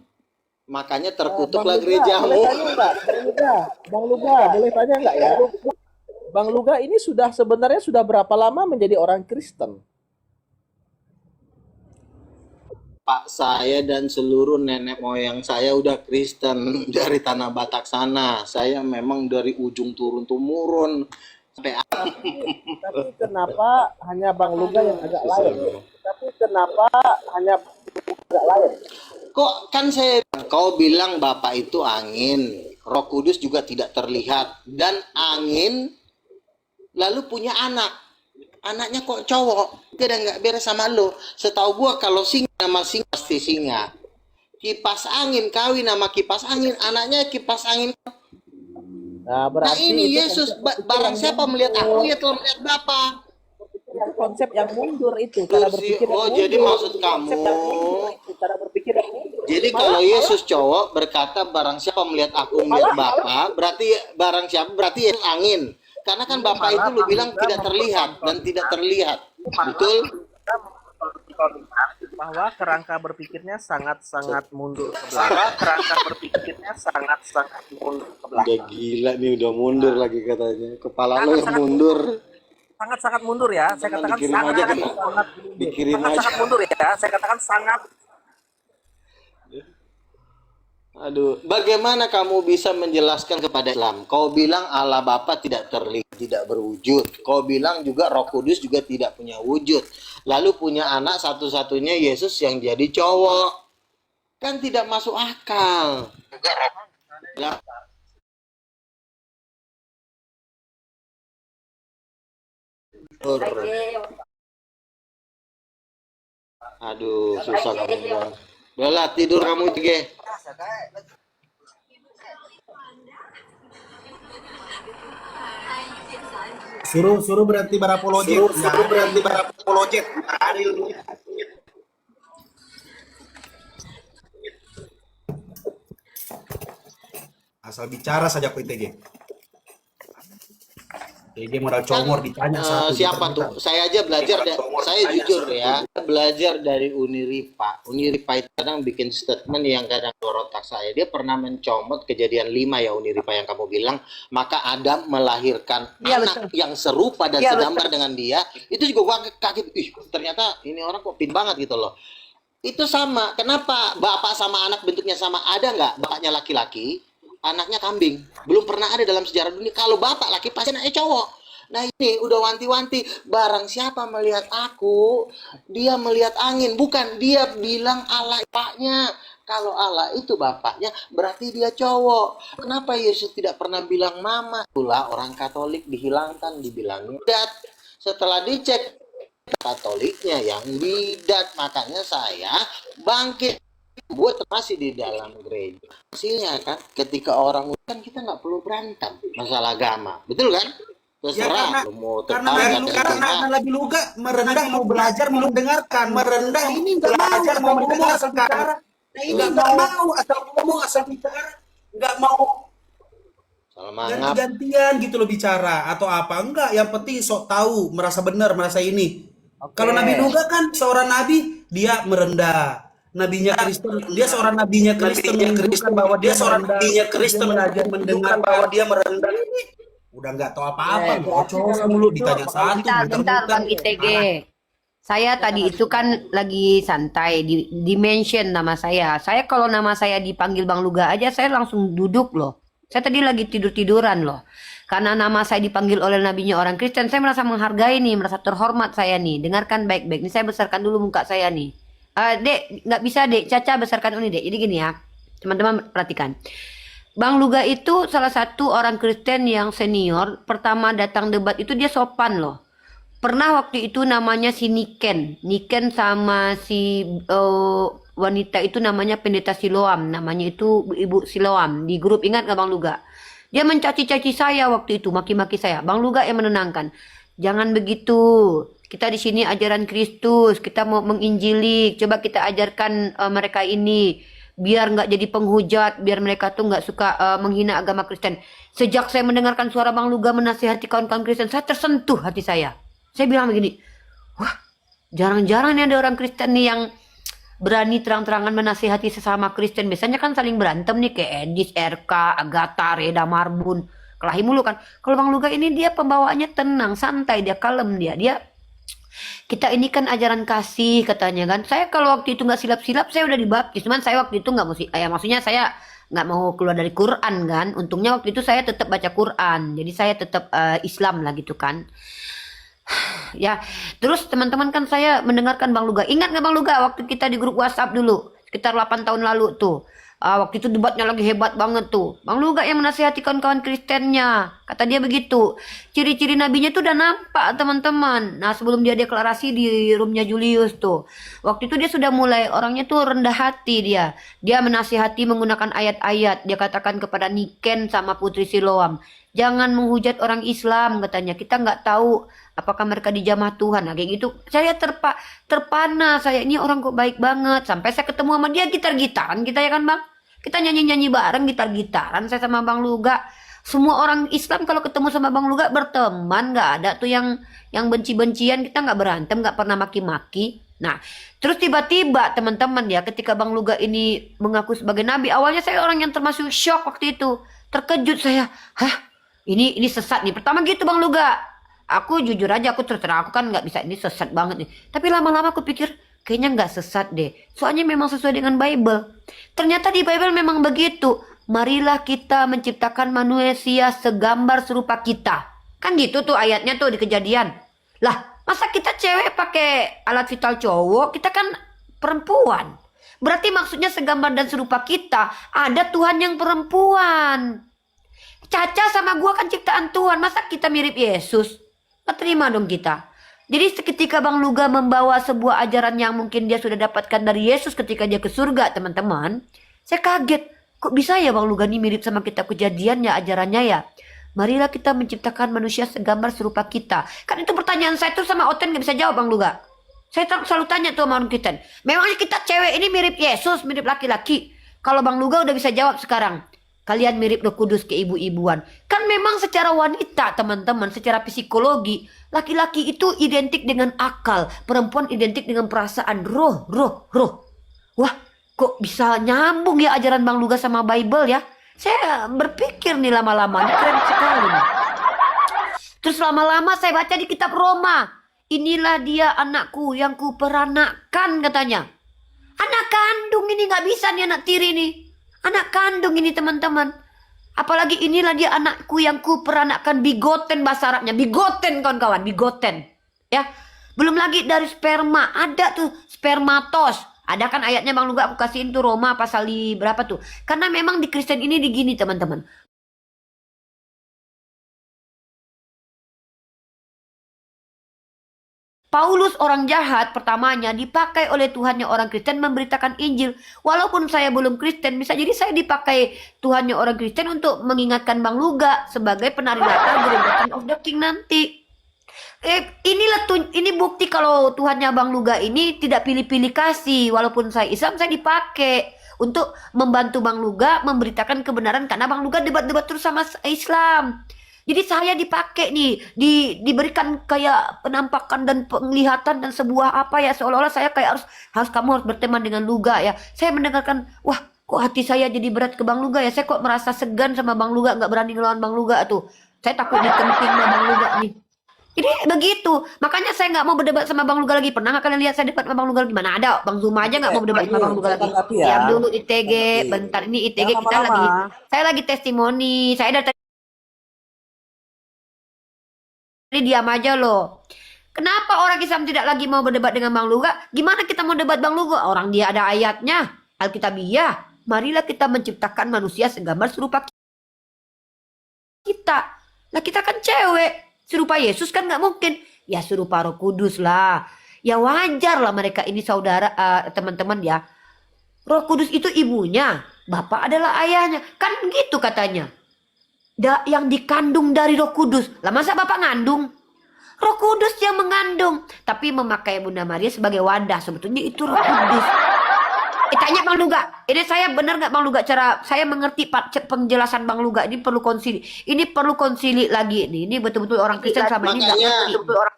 makanya terkutuklah gerejamu. Bang Luga, boleh tanya nggak ya? Bang Luga ini sebenarnya sudah berapa lama menjadi orang Kristen? Pak, saya dan seluruh nenek moyang saya udah Kristen dari tanah Batak sana. Saya memang dari ujung turun temurun sampai Tapi kenapa hanya Bang Luga yang agak lain? Tapi kenapa hanya agak lain? kok kan saya kau bilang Bapak itu angin, Roh Kudus juga tidak terlihat dan angin lalu punya anak. Anaknya kok cowok, dia udah nggak beres sama lo. Setahu gua kalau singa nama singa pasti singa. Kipas angin kawin nama kipas angin, anaknya kipas angin. Nah, Nah berarti ini itu Yesus, barang siapa melihat aku, ya telah melihat Bapa. konsep yang mundur itu, cara berpikir yang Oh mundur. jadi maksud kamu, Cara berpikir yang mundur. jadi kalau Yesus cowok berkata barang siapa melihat aku melihat Bapa, berarti barang siapa berarti Yesus angin. Karena kan Bapak itu lu bilang tidak terlihat dan tidak terlihat. Betul? Bahwa kerangka berpikirnya sangat-sangat mundur ke belakang. Kerangka berpikirnya sangat-sangat mundur ke belakang. Udah gila nih, udah mundur lagi katanya. Kepala lo yang mundur. Sangat-sangat mundur ya. Saya katakan Dikirim aja sangat, kan. sangat, Dikirim sangat aja. mundur ya. Saya katakan sangat. Aduh, bagaimana kamu bisa menjelaskan kepada Islam? Kau bilang Allah Bapa tidak terlihat, tidak berwujud. Kau bilang juga Roh Kudus juga tidak punya wujud. Lalu punya anak satu-satunya Yesus yang jadi cowok. Kan tidak masuk akal. Ya. Aduh, susah kamu bilang. Udahlah, tidur kamu itu, Ge. Suruh berhenti berapologet. Suruh berhenti berapologet. Adil. Asal bicara saja kok ITG. ITG modal comor ditanya satu. Siapa tuh? Saya aja belajar, saya jujur ya, belajar dari Uniripa. Uniripa itu kadang bikin statement yang kadang berotak saya. Dia pernah mencomot kejadian 5 ya Uniripa yang kamu bilang. Maka Adam melahirkan Iya, anak yang serupa dan Iya, segambar dengan dia. Itu juga gua kaget. Ih, ternyata ini orang kok pin banget gitu loh. Itu sama. Kenapa bapak sama anak bentuknya sama? Ada nggak bapaknya laki-laki, anaknya kambing? Belum pernah ada dalam sejarah dunia. Kalau bapak laki pasti anaknya cowok. Nah ini udah wanti-wanti. Barang siapa melihat aku, dia melihat angin. Bukan, dia bilang Allah bapaknya. Kalau Allah itu bapaknya, berarti dia cowok. Kenapa Yesus tidak pernah bilang mama? Itulah orang Katolik dihilangkan, dibilangnya bidat. Setelah dicek, Katoliknya yang bidat. Makanya saya bangkit buat masih di dalam gereja. Hasilnya kan ketika orang kan kita nggak perlu berantem masalah agama, betul kan? Ya Terserah karena lu mau karena tetangga, lebih luga, tetangga. karena lebih luga merendah mau belajar mau mendengarkan merendah ini nggak belajar mau mendengar asal bicara nggak mau asal ngomong asal bicara nggak mau Salah mangap. ganti-gantian gitu loh bicara atau apa enggak yang penting sok tahu merasa benar merasa ini. Kalau Nabi Luga kan seorang nabi dia merendah. Nabinya Kristen, dia seorang nabinya Kristen menunjukkan bahwa dia seorang nabinya Kristen mendengar bahwa dia merendah. Udah nggak tahu apa-apa, bocor mulu ditanya satu, Bentar, Bang ITG. Saya tadi itu kan lagi santai di mention nama saya. Saya kalau nama saya dipanggil Bang Luga aja saya langsung duduk loh. Saya tadi lagi tidur-tiduran loh. Karena nama saya dipanggil oleh nabinya orang Kristen, saya merasa menghargai nih, merasa terhormat saya nih. Dengarkan baik-baik. Ini saya besarkan dulu muka saya nih. Dek, nggak bisa Dek. Caca besarkan ini Dek. Jadi gini ya, teman-teman perhatikan. Bang Luga itu salah satu orang Kristen yang senior. Pertama datang debat itu dia sopan loh. Pernah waktu itu namanya si Niken sama si wanita itu namanya pendeta Siloam. Namanya itu Ibu Siloam. Di grup ingat gak Bang Luga? Dia mencaci-caci saya waktu itu, maki-maki saya. Bang Luga yang menenangkan. Jangan begitu. Kita di sini ajaran Kristus, kita mau menginjili. Coba kita ajarkan mereka ini biar nggak jadi penghujat, biar mereka tuh nggak suka menghina agama Kristen. Sejak saya mendengarkan suara Bang Luga menasihati kawan-kawan Kristen, saya tersentuh hati saya. Saya bilang begini, wah, jarang-jarang nih ada orang Kristen nih yang berani terang-terangan menasihati sesama Kristen. Biasanya kan saling berantem nih, kayak Edis, RK, Agatha, Reda, Marbun, kelahi mulu kan. Kalau Bang Luga ini dia pembawaannya tenang, santai, dia kalem dia. Kita ini kan ajaran kasih katanya kan. Saya kalau waktu itu nggak silap-silap saya udah dibaptis. Cuman saya waktu itu nggak mesti, ya maksudnya saya nggak mau keluar dari Quran kan. Untungnya waktu itu saya tetap baca Quran. Jadi saya tetap Islam lah gitu kan. Ya, terus teman-teman kan saya mendengarkan Bang Luga. Ingat nggak Bang Luga waktu kita di grup WhatsApp dulu, sekitar 8 tahun lalu tuh. Waktu itu debatnya lagi hebat banget tuh. Bang Luga yang menasihati kawan-kawan Kristennya. Kata dia begitu. Ciri-ciri nabinya tuh udah nampak teman-teman. Nah sebelum dia deklarasi di roomnya Julius tuh. Waktu itu dia sudah mulai orangnya tuh rendah hati dia. Dia menasihati menggunakan ayat-ayat. Dia katakan kepada Niken sama Putri Siloam. Jangan menghujat orang Islam katanya. Kita nggak tahu apakah mereka dijamah Tuhan. Nah kayak gitu. Saya terpana. Saya ini orang kok baik banget. Sampai saya ketemu sama dia gitar-gitaran kita ya kan Bang. Kita nyanyi-nyanyi bareng gitar-gitaran saya sama Bang Luga. Semua orang Islam kalau ketemu sama Bang Luga berteman, nggak ada tuh yang benci-bencian, kita nggak berantem, nggak pernah maki-maki. Nah, terus tiba-tiba teman-teman ya ketika Bang Luga ini mengaku sebagai nabi, awalnya saya orang yang termasuk shock waktu itu. Terkejut saya. Hah? Ini sesat nih. Pertama gitu Bang Luga. Aku jujur aja aku terserah aku kan nggak bisa ini sesat banget nih. Tapi lama-lama aku pikir kayaknya nggak sesat deh. Soalnya memang sesuai dengan Bible. Ternyata di Bible memang begitu. Marilah kita menciptakan manusia segambar serupa kita. Kan gitu tuh ayatnya tuh di Kejadian. Lah, masa kita cewek pakai alat vital cowok, kita kan perempuan. Berarti maksudnya segambar dan serupa kita, ada Tuhan yang perempuan. Caca sama gua kan ciptaan Tuhan, masa kita mirip Yesus? Nggak terima dong kita. Jadi ketika Bang Luga membawa sebuah ajaran yang mungkin dia sudah dapatkan dari Yesus ketika dia ke surga, teman-teman, saya kaget. Kok bisa ya Bang Luga ini mirip sama kitab Kejadian ya ajarannya ya? Marilah kita menciptakan manusia segambar serupa kita. Kan itu pertanyaan saya tuh sama Oten nggak bisa jawab Bang Luga. Saya selalu tanya tuh sama orang Kristen. Memangnya kita cewek ini mirip Yesus, mirip laki-laki? Kalau Bang Luga udah bisa jawab sekarang. Kalian mirip Roh Kudus keibu-ibuan. Kan memang secara wanita teman-teman, secara psikologi, laki-laki itu identik dengan akal, perempuan identik dengan perasaan, roh. Wah, kok bisa nyambung ya ajaran Bang Luga sama Bible ya? Saya berpikir nih lama-lama, ini keren sekali nih. Terus lama-lama saya baca di kitab Roma. Inilah dia anakku yang kuperanakan katanya. Anak kandung ini nggak bisa nih anak tiri nih. Anak kandung ini teman-teman. Apalagi inilah dia anakku yang kuperanakan, bigoten bahasa Arabnya. Bigoten kawan-kawan, bigoten. Ya. Belum lagi dari sperma. Ada tuh spermatos. Ada kan ayatnya Bang Luga aku kasihin tuh Roma pasal berapa tuh. Karena memang di Kristen ini digini teman-teman. Paulus orang jahat pertamanya dipakai oleh Tuhannya orang Kristen memberitakan Injil. Walaupun saya belum Kristen, bisa jadi saya dipakai Tuhannya orang Kristen untuk mengingatkan Bang Luga sebagai penari latar The Return of the King nanti. Ini bukti kalau Tuhannya Bang Luga ini tidak pilih-pilih kasih. Walaupun saya Islam, saya dipakai untuk membantu Bang Luga memberitakan kebenaran karena Bang Luga debat-debat terus sama Islam. Jadi saya dipakai nih, diberikan kayak penampakan dan penglihatan dan sebuah apa ya, seolah-olah saya kayak harus kamu harus berteman dengan Luga ya. Saya mendengarkan, wah kok hati saya jadi berat ke Bang Luga ya, saya kok merasa segan sama Bang Luga, nggak berani ngelawan Bang Luga tuh. Saya takut ditenting sama Bang Luga nih. Jadi begitu, makanya saya nggak mau berdebat sama Bang Luga lagi. Pernah nggak kalian lihat saya debat sama Bang Luga lagi? Mana ada, Bang Zuma aja nggak mau berdebat sama Bang Luga lagi. Diam dulu ITG, bentar ini ITG kita lagi, saya lagi testimoni, saya dari ini diam aja loh. Kenapa orang Islam tidak lagi mau berdebat dengan Bang Luga? Gimana kita mau debat Bang Luga? Orang dia ada ayatnya, Alkitabiah. Marilah kita menciptakan manusia segambar serupa kita. Lah kita kan cewek. Serupa Yesus kan nggak mungkin. Ya serupa Roh Kudus lah. Ya wajar lah mereka ini saudara, teman-teman ya. Roh Kudus itu ibunya, Bapak adalah ayahnya. Kan gitu katanya. yang dikandung dari Roh Kudus. Lah masa Bapak ngandung? Roh Kudus yang mengandung, tapi memakai Bunda Maria sebagai wadah, sebetulnya itu Roh Kudus. Tanya Bang Luga, ini saya benar nggak Bang Luga, cara saya mengerti penjelasan Bang Luga ini perlu konsili. Ini perlu konsili lagi nih. Ini betul-betul orang Kristen sama ini nggak ngerti. Betul orang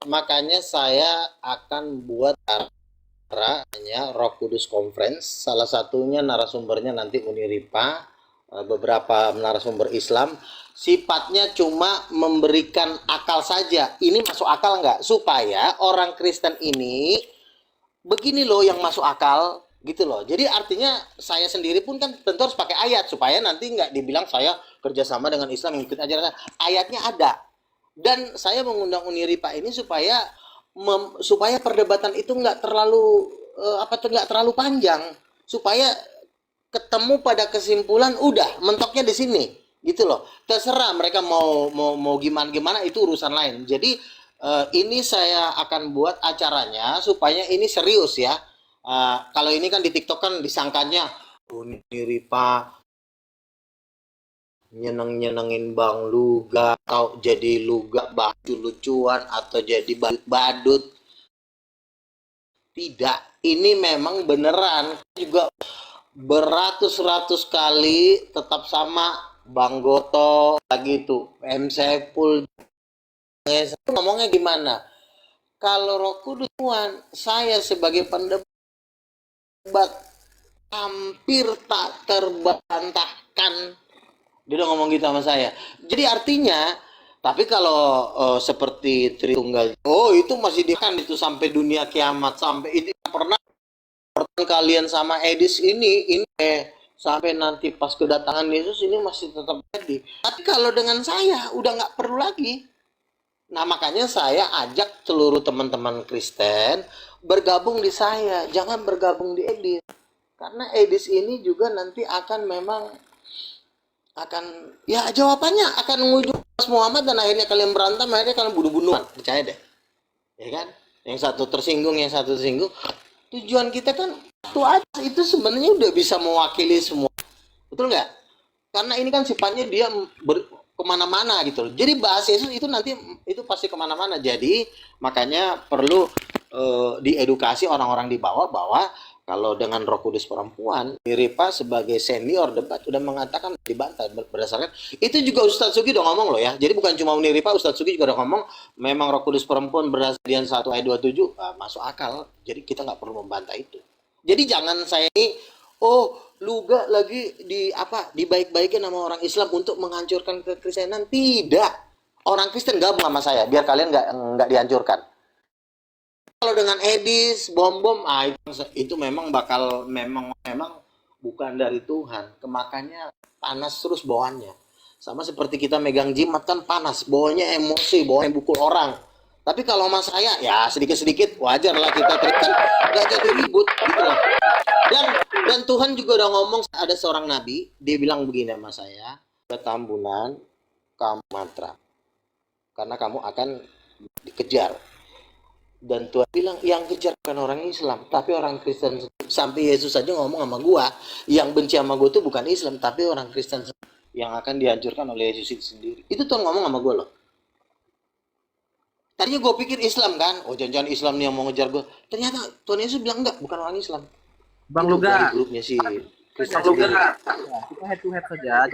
makanya saya akan buat acaranya Roh Kudus Conference. Salah satunya narasumbernya nanti Uniripa, beberapa narasumber Islam. Sifatnya cuma memberikan akal saja. Ini masuk akal nggak? Supaya orang Kristen ini begini loh yang masuk akal gitu loh. Jadi artinya saya sendiri pun kan tentu harus pakai ayat supaya nanti nggak dibilang saya kerjasama dengan Islam mengikuti ajaran. Ayatnya ada. Dan saya mengundang Uniripa ini supaya supaya perdebatan itu nggak terlalu nggak terlalu panjang, supaya ketemu pada kesimpulan udah mentoknya di sini gitu loh. Terserah mereka mau gimana itu urusan lain. Jadi ini saya akan buat acaranya supaya ini serius ya. Kalau ini kan di TikTok kan disangkanya Uniripa nyenengin Bang Luga atau jadi Luga lucuan atau jadi badut. Tidak, ini memang beneran. Juga beratus-ratus kali tetap sama Bang Goto lagi tuh, M Saiful. Ngomongnya gimana? Kalau Roh Kudus Tuhan, saya sebagai pendebat hampir tak terbantahkan. Dia udah ngomong gitu sama saya. Jadi artinya, tapi kalau seperti Tritunggal, itu masih dikan itu sampai dunia kiamat, sampai itu pernah kalian sama Edis ini sampai nanti pas kedatangan Yesus ini masih tetap jadi. Tapi kalau dengan saya udah nggak perlu lagi. Nah makanya saya ajak seluruh teman-teman Kristen bergabung di saya, jangan bergabung di Edis. Karena Edis ini juga nanti akan ya jawabannya akan mengujung Mas Muhammad dan akhirnya kalian berantem, akhirnya kalian bunuh-bunuhan, percaya deh. Ya kan? Yang satu tersinggung, yang satu tersinggung. Tujuan kita kan itu aja, itu sebenarnya udah bisa mewakili semua. Betul nggak? Karena ini kan sifatnya dia kemana-mana gitu. Jadi bahas Yesus itu nanti itu pasti kemana-mana. Jadi makanya perlu diedukasi orang-orang di bawah bahwa kalau dengan Roh Kudus perempuan, Ripa sebagai senior debat udah mengatakan dibantah berdasarkan itu juga Ustadz Sugi udah ngomong loh ya. Jadi bukan cuma Uniripa, Ustadz Sugi juga udah ngomong memang Roh Kudus perempuan berdasarkan 1 ayat 27 masuk akal. Jadi kita nggak perlu membantah itu. Jadi jangan saya ini Luga lagi dibaik-baikin sama orang Islam untuk menghancurkan kekristenan. Tidak. Orang Kristen gabung sama saya biar kalian nggak dihancurkan. Kalau dengan Edis, bom-bom, itu memang memang bukan dari Tuhan. Makanya panas terus bawaannya. Sama seperti kita megang jimat kan panas, bawanya emosi, bawanya bukul orang. Tapi kalau sama saya ya sedikit-sedikit wajar lah kita kan nggak jadi ribut gitu lah. Dan Tuhan juga udah ngomong, ada seorang nabi, dia bilang begini sama saya, Tambunan, kamu mantra, karena kamu akan dikejar. Dan Tuhan bilang, yang kejar bukan orang Islam, tapi orang Kristen. Sampai Yesus aja ngomong sama gua, yang benci sama gua itu bukan Islam, tapi orang Kristen yang akan dihancurkan oleh Yesus itu sendiri. Itu Tuhan ngomong sama gua loh. Tadinya gua pikir Islam kan, jangan-jangan Islam nih yang mau ngejar gua. Ternyata Tuhan Yesus bilang enggak, bukan orang Islam. Bang Itu Luga, dari grupnya si Kristen Bang Luga, sendiri. kita head to head saja.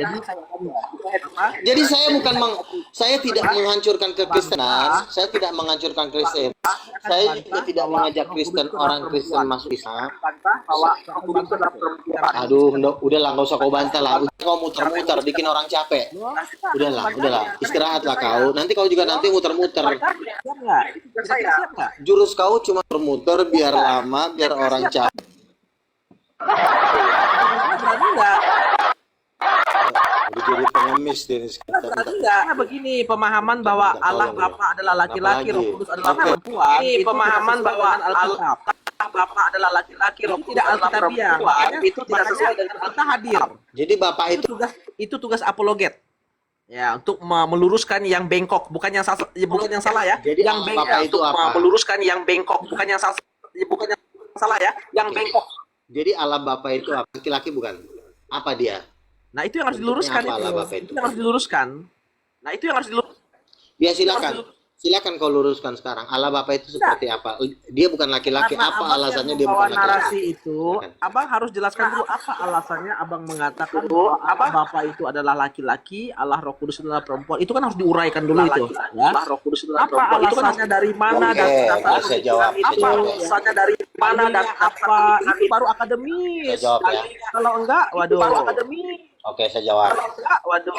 Jadi saya tidak menghancurkan kekristenan, saya tidak menghancurkan Kristen. Saya juga tidak mengajak Kristen orang Kristen masuk Islam. Aduh, udahlah nggak usah kau bantah lah. Udah kau muter-muter bikin orang capek. Udahlah. Istirahatlah kau. Nanti kau juga nanti muter-muter. Jurus kau cuma muter biar lama, biar orang capek. Udah jadi pengemis deh sekitar. Enggak, begini pemahaman bahwa Allah Bapa adalah laki-laki, Roh Kudus adalah perempuan. Ini pemahaman bahwa Allah Bapa adalah laki-laki, Roh Kudus adalah perempuan. Itu tidak sesuai dengan kita hadir. Jadi Bapak Itu tugas apologet. Ya, untuk meluruskan yang bengkok, bukan yang salah ya. Jadi yang bengkok Bapak itu untuk apa? meluruskan yang bengkok, bukan yang salah ya, yang bengkok. Jadi Allah Bapak itu laki-laki bukan? Apa dia? Nah, itu yang harus Bentuknya diluruskan apa itu. Allah Bapa itu? Itu yang harus diluruskan. Nah, itu yang harus diluruskan. Ya silakan kau luruskan sekarang. Allah Bapa itu seperti apa? Dia bukan laki-laki. Karena Apa abang alasannya yang dia membawa bukan laki-laki? narasi itu, Silakan. abang harus jelaskan dulu apa alasannya abang mengatakan bahwa Allah Bapa itu adalah laki-laki, Allah Roh Kudus adalah perempuan. Itu kan harus diuraikan dulu itu, ya. Allah Roh Kudus adalah Apa perempuan. Itu kan alasannya dari mana Oke, dan oke, saya jawab, saya apa jawab ya. alasannya dari mana dan apa itu baru akademis. Saya jawab ya. Kalau enggak, waduh. Baru akademis. Oke, saya jawab. Kalau enggak, waduh.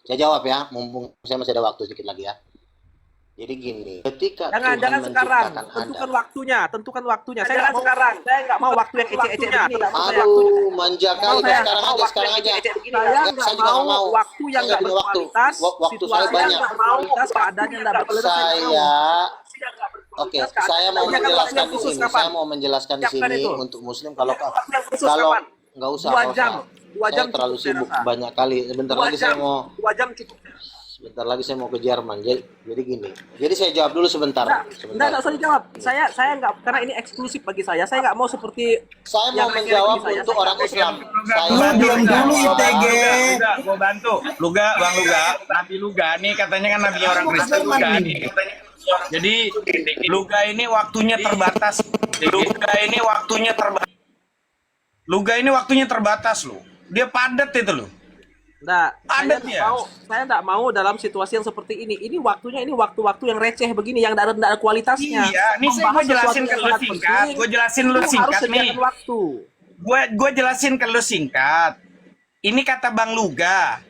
Saya jawab ya, mumpung saya masih ada waktu sedikit lagi ya. Jadi gini, ketika Jangan Tuhan sekarang. menciptakan Tentukan Adam, waktunya, tentukan waktunya. Saya nggak mau sekarang. Saya nggak mau waktu yang ecek-ecek begini. aduh, manja kali. Saya Sekarang mau aja, waktu sekarang yang aja. ecek-ecek begini. Saya Saya juga nggak mau. waktu yang Saya nggak punya waktu. berkualitas. Waktu saya situasi banyak. yang nggak berkualitas, keadaannya nggak berkualitas. Oke, saya mau menjelaskan di sini. Saya mau menjelaskan di Siapkan sini itu. untuk Muslim. Kalau khusus kalau kapan? nggak usah, 2 nggak jam. usah. 2 jam Saya terlalu cukup, saya sibuk rasa. banyak kali. Sebentar 2 lagi jam. saya mau 2 jam cukup. Sebentar lagi saya mau ke Jerman. Jadi gini. Jadi saya jawab dulu sebentar. Enggak usah dijawab. Saya nggak, karena ini eksklusif bagi saya. Saya nggak mau seperti Saya mau yang menjawab saya. untuk Saya orang nggak Islam. Saya Lu diam dulu ITG. Gue bantu. Bang Luga, Nabi Luga nih katanya kan nabi orang Kristen Luga nih katanya. Jadi Luga ini waktunya terbatas. Luga ini waktunya terbatas loh. Dia padat itu loh. Enggak, Padat ya? saya enggak mau dalam situasi yang seperti ini. Ini waktunya waktu-waktu yang receh begini yang enggak ada kualitasnya. Iya, nih saya Membahas gue jelasin sesuatu ke yang lu sangat singkat. penting, Gue jelasin lu itu harus singkat nih. sediakan waktu. Gue jelasin ke lu singkat. Ini kata Bang Luga.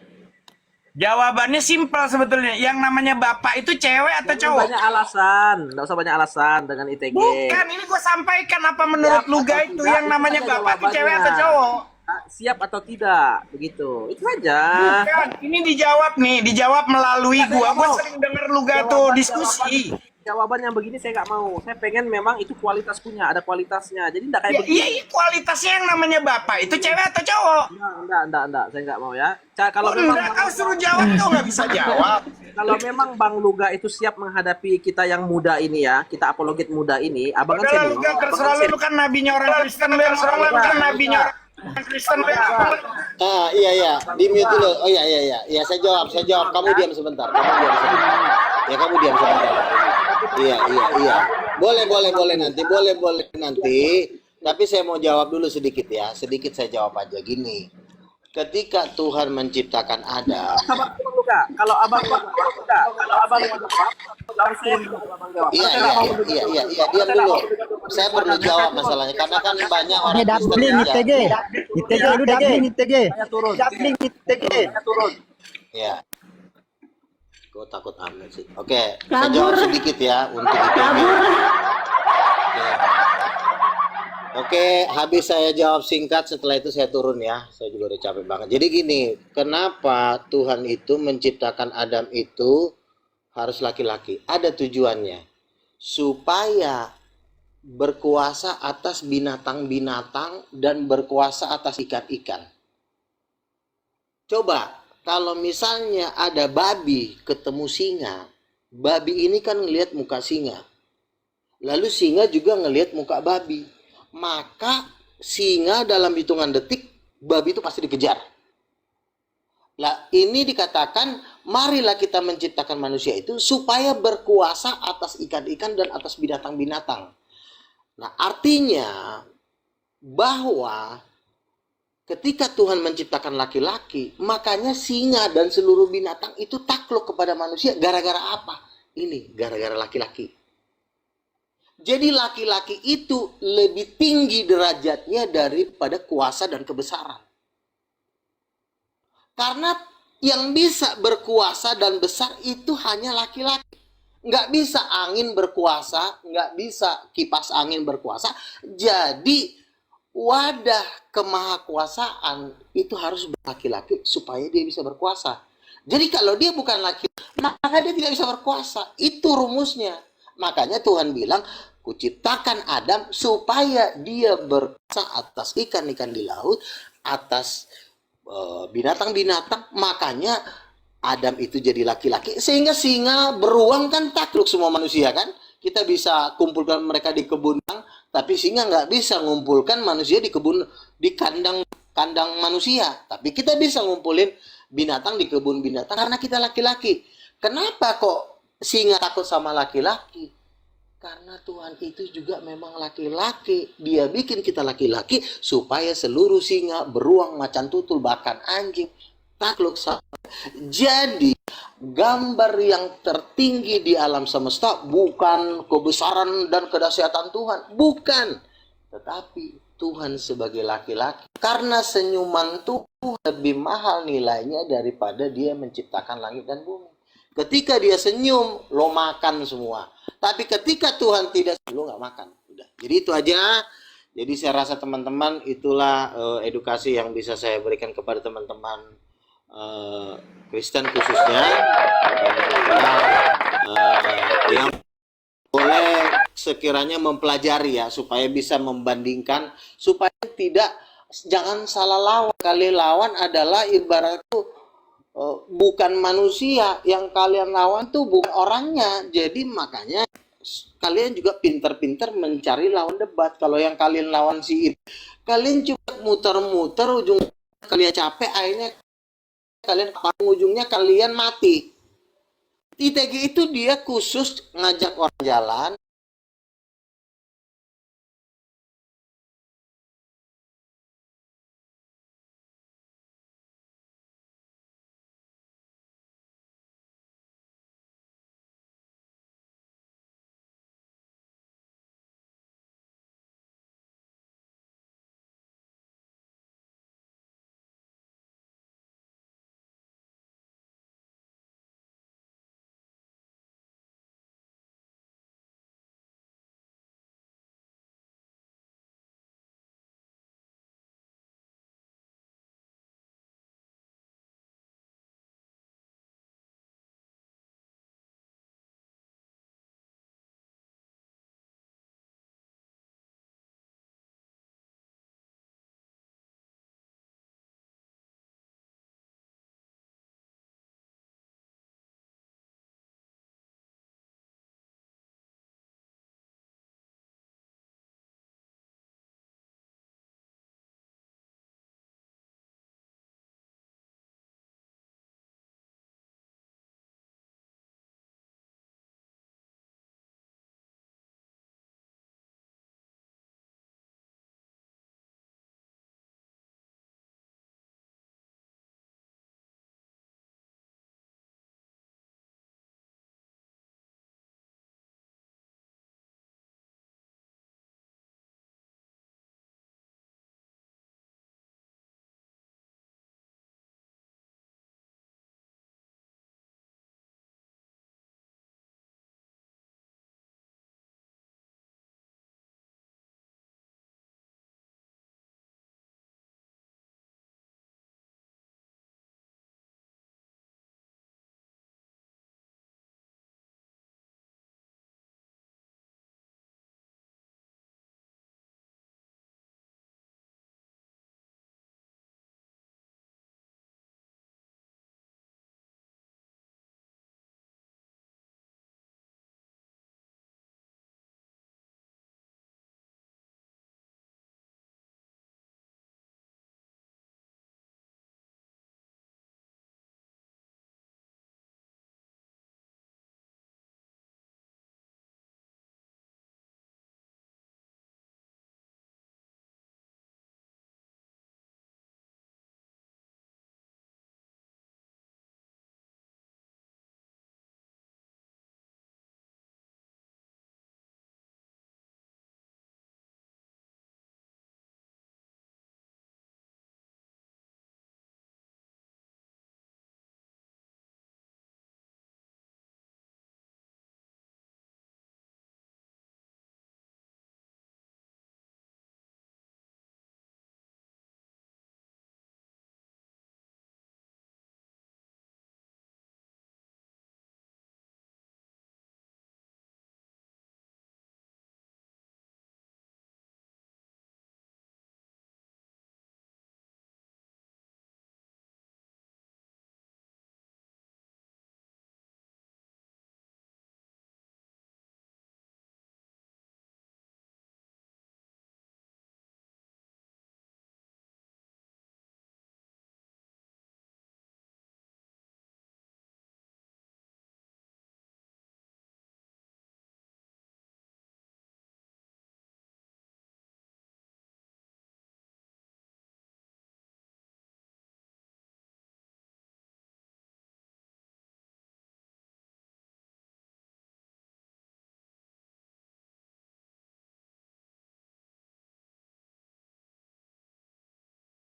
Jawabannya simpel sebetulnya. Yang namanya bapak itu cewek atau Jangan cowok? banyak alasan, enggak usah banyak alasan dengan ITG. Bukan, ini gue sampaikan apa menurut Siap Luga atau itu tidak, yang namanya itu saja bapak itu cewek atau jawabannya. cowok? Siap atau tidak, begitu. Itu saja. Bukan, ini dijawab melalui Saya gua. nggak Gua mau. sering denger Luga tuh diskusi. Jawaban yang begini saya nggak mau. Saya pengen memang itu kualitas punya, ada kualitasnya. Jadi enggak kayak begini. Iya, kualitasnya yang namanya bapak itu cewek atau cowok? Enggak, saya nggak mau ya. Kalau Oh, memang enggak, kau suruh jawab tuh nggak bisa jawab. kalau memang Bang Luga itu siap menghadapi kita yang muda ini ya, kita apologet muda ini, abang kan Udah senior. Luga, terserah lu kan nabinya orang Kristen, terserah lu kan nabinya orang Kristen. iya, di mute dulu. Oh iya. Iya, saya jawab. Kamu diam sebentar. Ya, kamu diam sebentar. Iya. Boleh nanti. Tapi saya mau jawab dulu sedikit ya. Sedikit saya jawab aja gini. Ketika Tuhan menciptakan Adam, Abang Luga, kalau abang iya, diam dulu. Saya perlu jawab masalahnya karena kan banyak orang Kristen yang ITG lu dabling ITG. saya turun. Dabling ITG. Saya turun. ya. Kau takut amat sih. Oke, saya jawab sedikit ya untuk itu. Oke, habis saya jawab singkat, setelah itu saya turun ya. Saya juga udah capek banget. Jadi gini, kenapa Tuhan itu menciptakan Adam itu harus laki-laki? Ada tujuannya. Supaya berkuasa atas binatang-binatang dan berkuasa atas ikan-ikan. Coba, kalau misalnya ada babi ketemu singa, babi ini kan ngelihat muka singa. Lalu singa juga ngelihat muka babi. Maka singa dalam hitungan detik, babi itu pasti dikejar. Lah, ini dikatakan, marilah kita menciptakan manusia itu supaya berkuasa atas ikan-ikan dan atas binatang-binatang. Nah, artinya bahwa ketika Tuhan menciptakan laki-laki, makanya singa dan seluruh binatang itu takluk kepada manusia gara-gara apa? Ini gara-gara laki-laki. Jadi laki-laki itu lebih tinggi derajatnya daripada kuasa dan kebesaran. Karena yang bisa berkuasa dan besar itu hanya laki-laki. Nggak bisa angin berkuasa, nggak bisa kipas angin berkuasa. Jadi wadah kemahakuasaan itu harus laki-laki supaya dia bisa berkuasa. Jadi kalau dia bukan laki, maka dia tidak bisa berkuasa. Itu rumusnya. Makanya Tuhan bilang, kuciptakan Adam supaya dia berkuasa atas ikan-ikan di laut, atas binatang-binatang. Makanya Adam itu jadi laki-laki, sehingga singa, beruang kan takluk semua manusia kan. Kita bisa kumpulkan mereka di kebun, tapi singa nggak bisa ngumpulkan manusia di kebun, di kandang kandang manusia, tapi kita bisa ngumpulin binatang di kebun binatang karena kita laki-laki. Kenapa kok singa takut sama laki-laki? Karena Tuhan itu juga memang laki-laki. Dia bikin kita laki-laki supaya seluruh singa, beruang, macan tutul, bahkan anjing takluk sama. Jadi gambar yang tertinggi di alam semesta bukan kebesaran dan kedahsyatan Tuhan, bukan, tetapi Tuhan sebagai laki-laki. Karena senyuman Tuhan lebih mahal nilainya daripada dia menciptakan langit dan bumi. Ketika dia senyum, lo makan semua. Tapi ketika Tuhan tidak, lo nggak makan. Udah. Jadi itu aja. Jadi saya rasa teman-teman itulah edukasi yang bisa saya berikan kepada teman-teman Kristen khususnya, yang boleh sekiranya mempelajari ya, supaya bisa membandingkan, supaya jangan salah lawan. Kalian lawan adalah ibarat tuh bukan manusia, yang kalian lawan tuh bukan orangnya. Jadi makanya kalian juga pintar-pintar mencari lawan debat. Kalau yang kalian lawan si itu, kalian cuma muter-muter, ujung kalian capek, akhirnya kalian ujungnya kalian mati. ITG itu dia khusus ngajak orang jalan,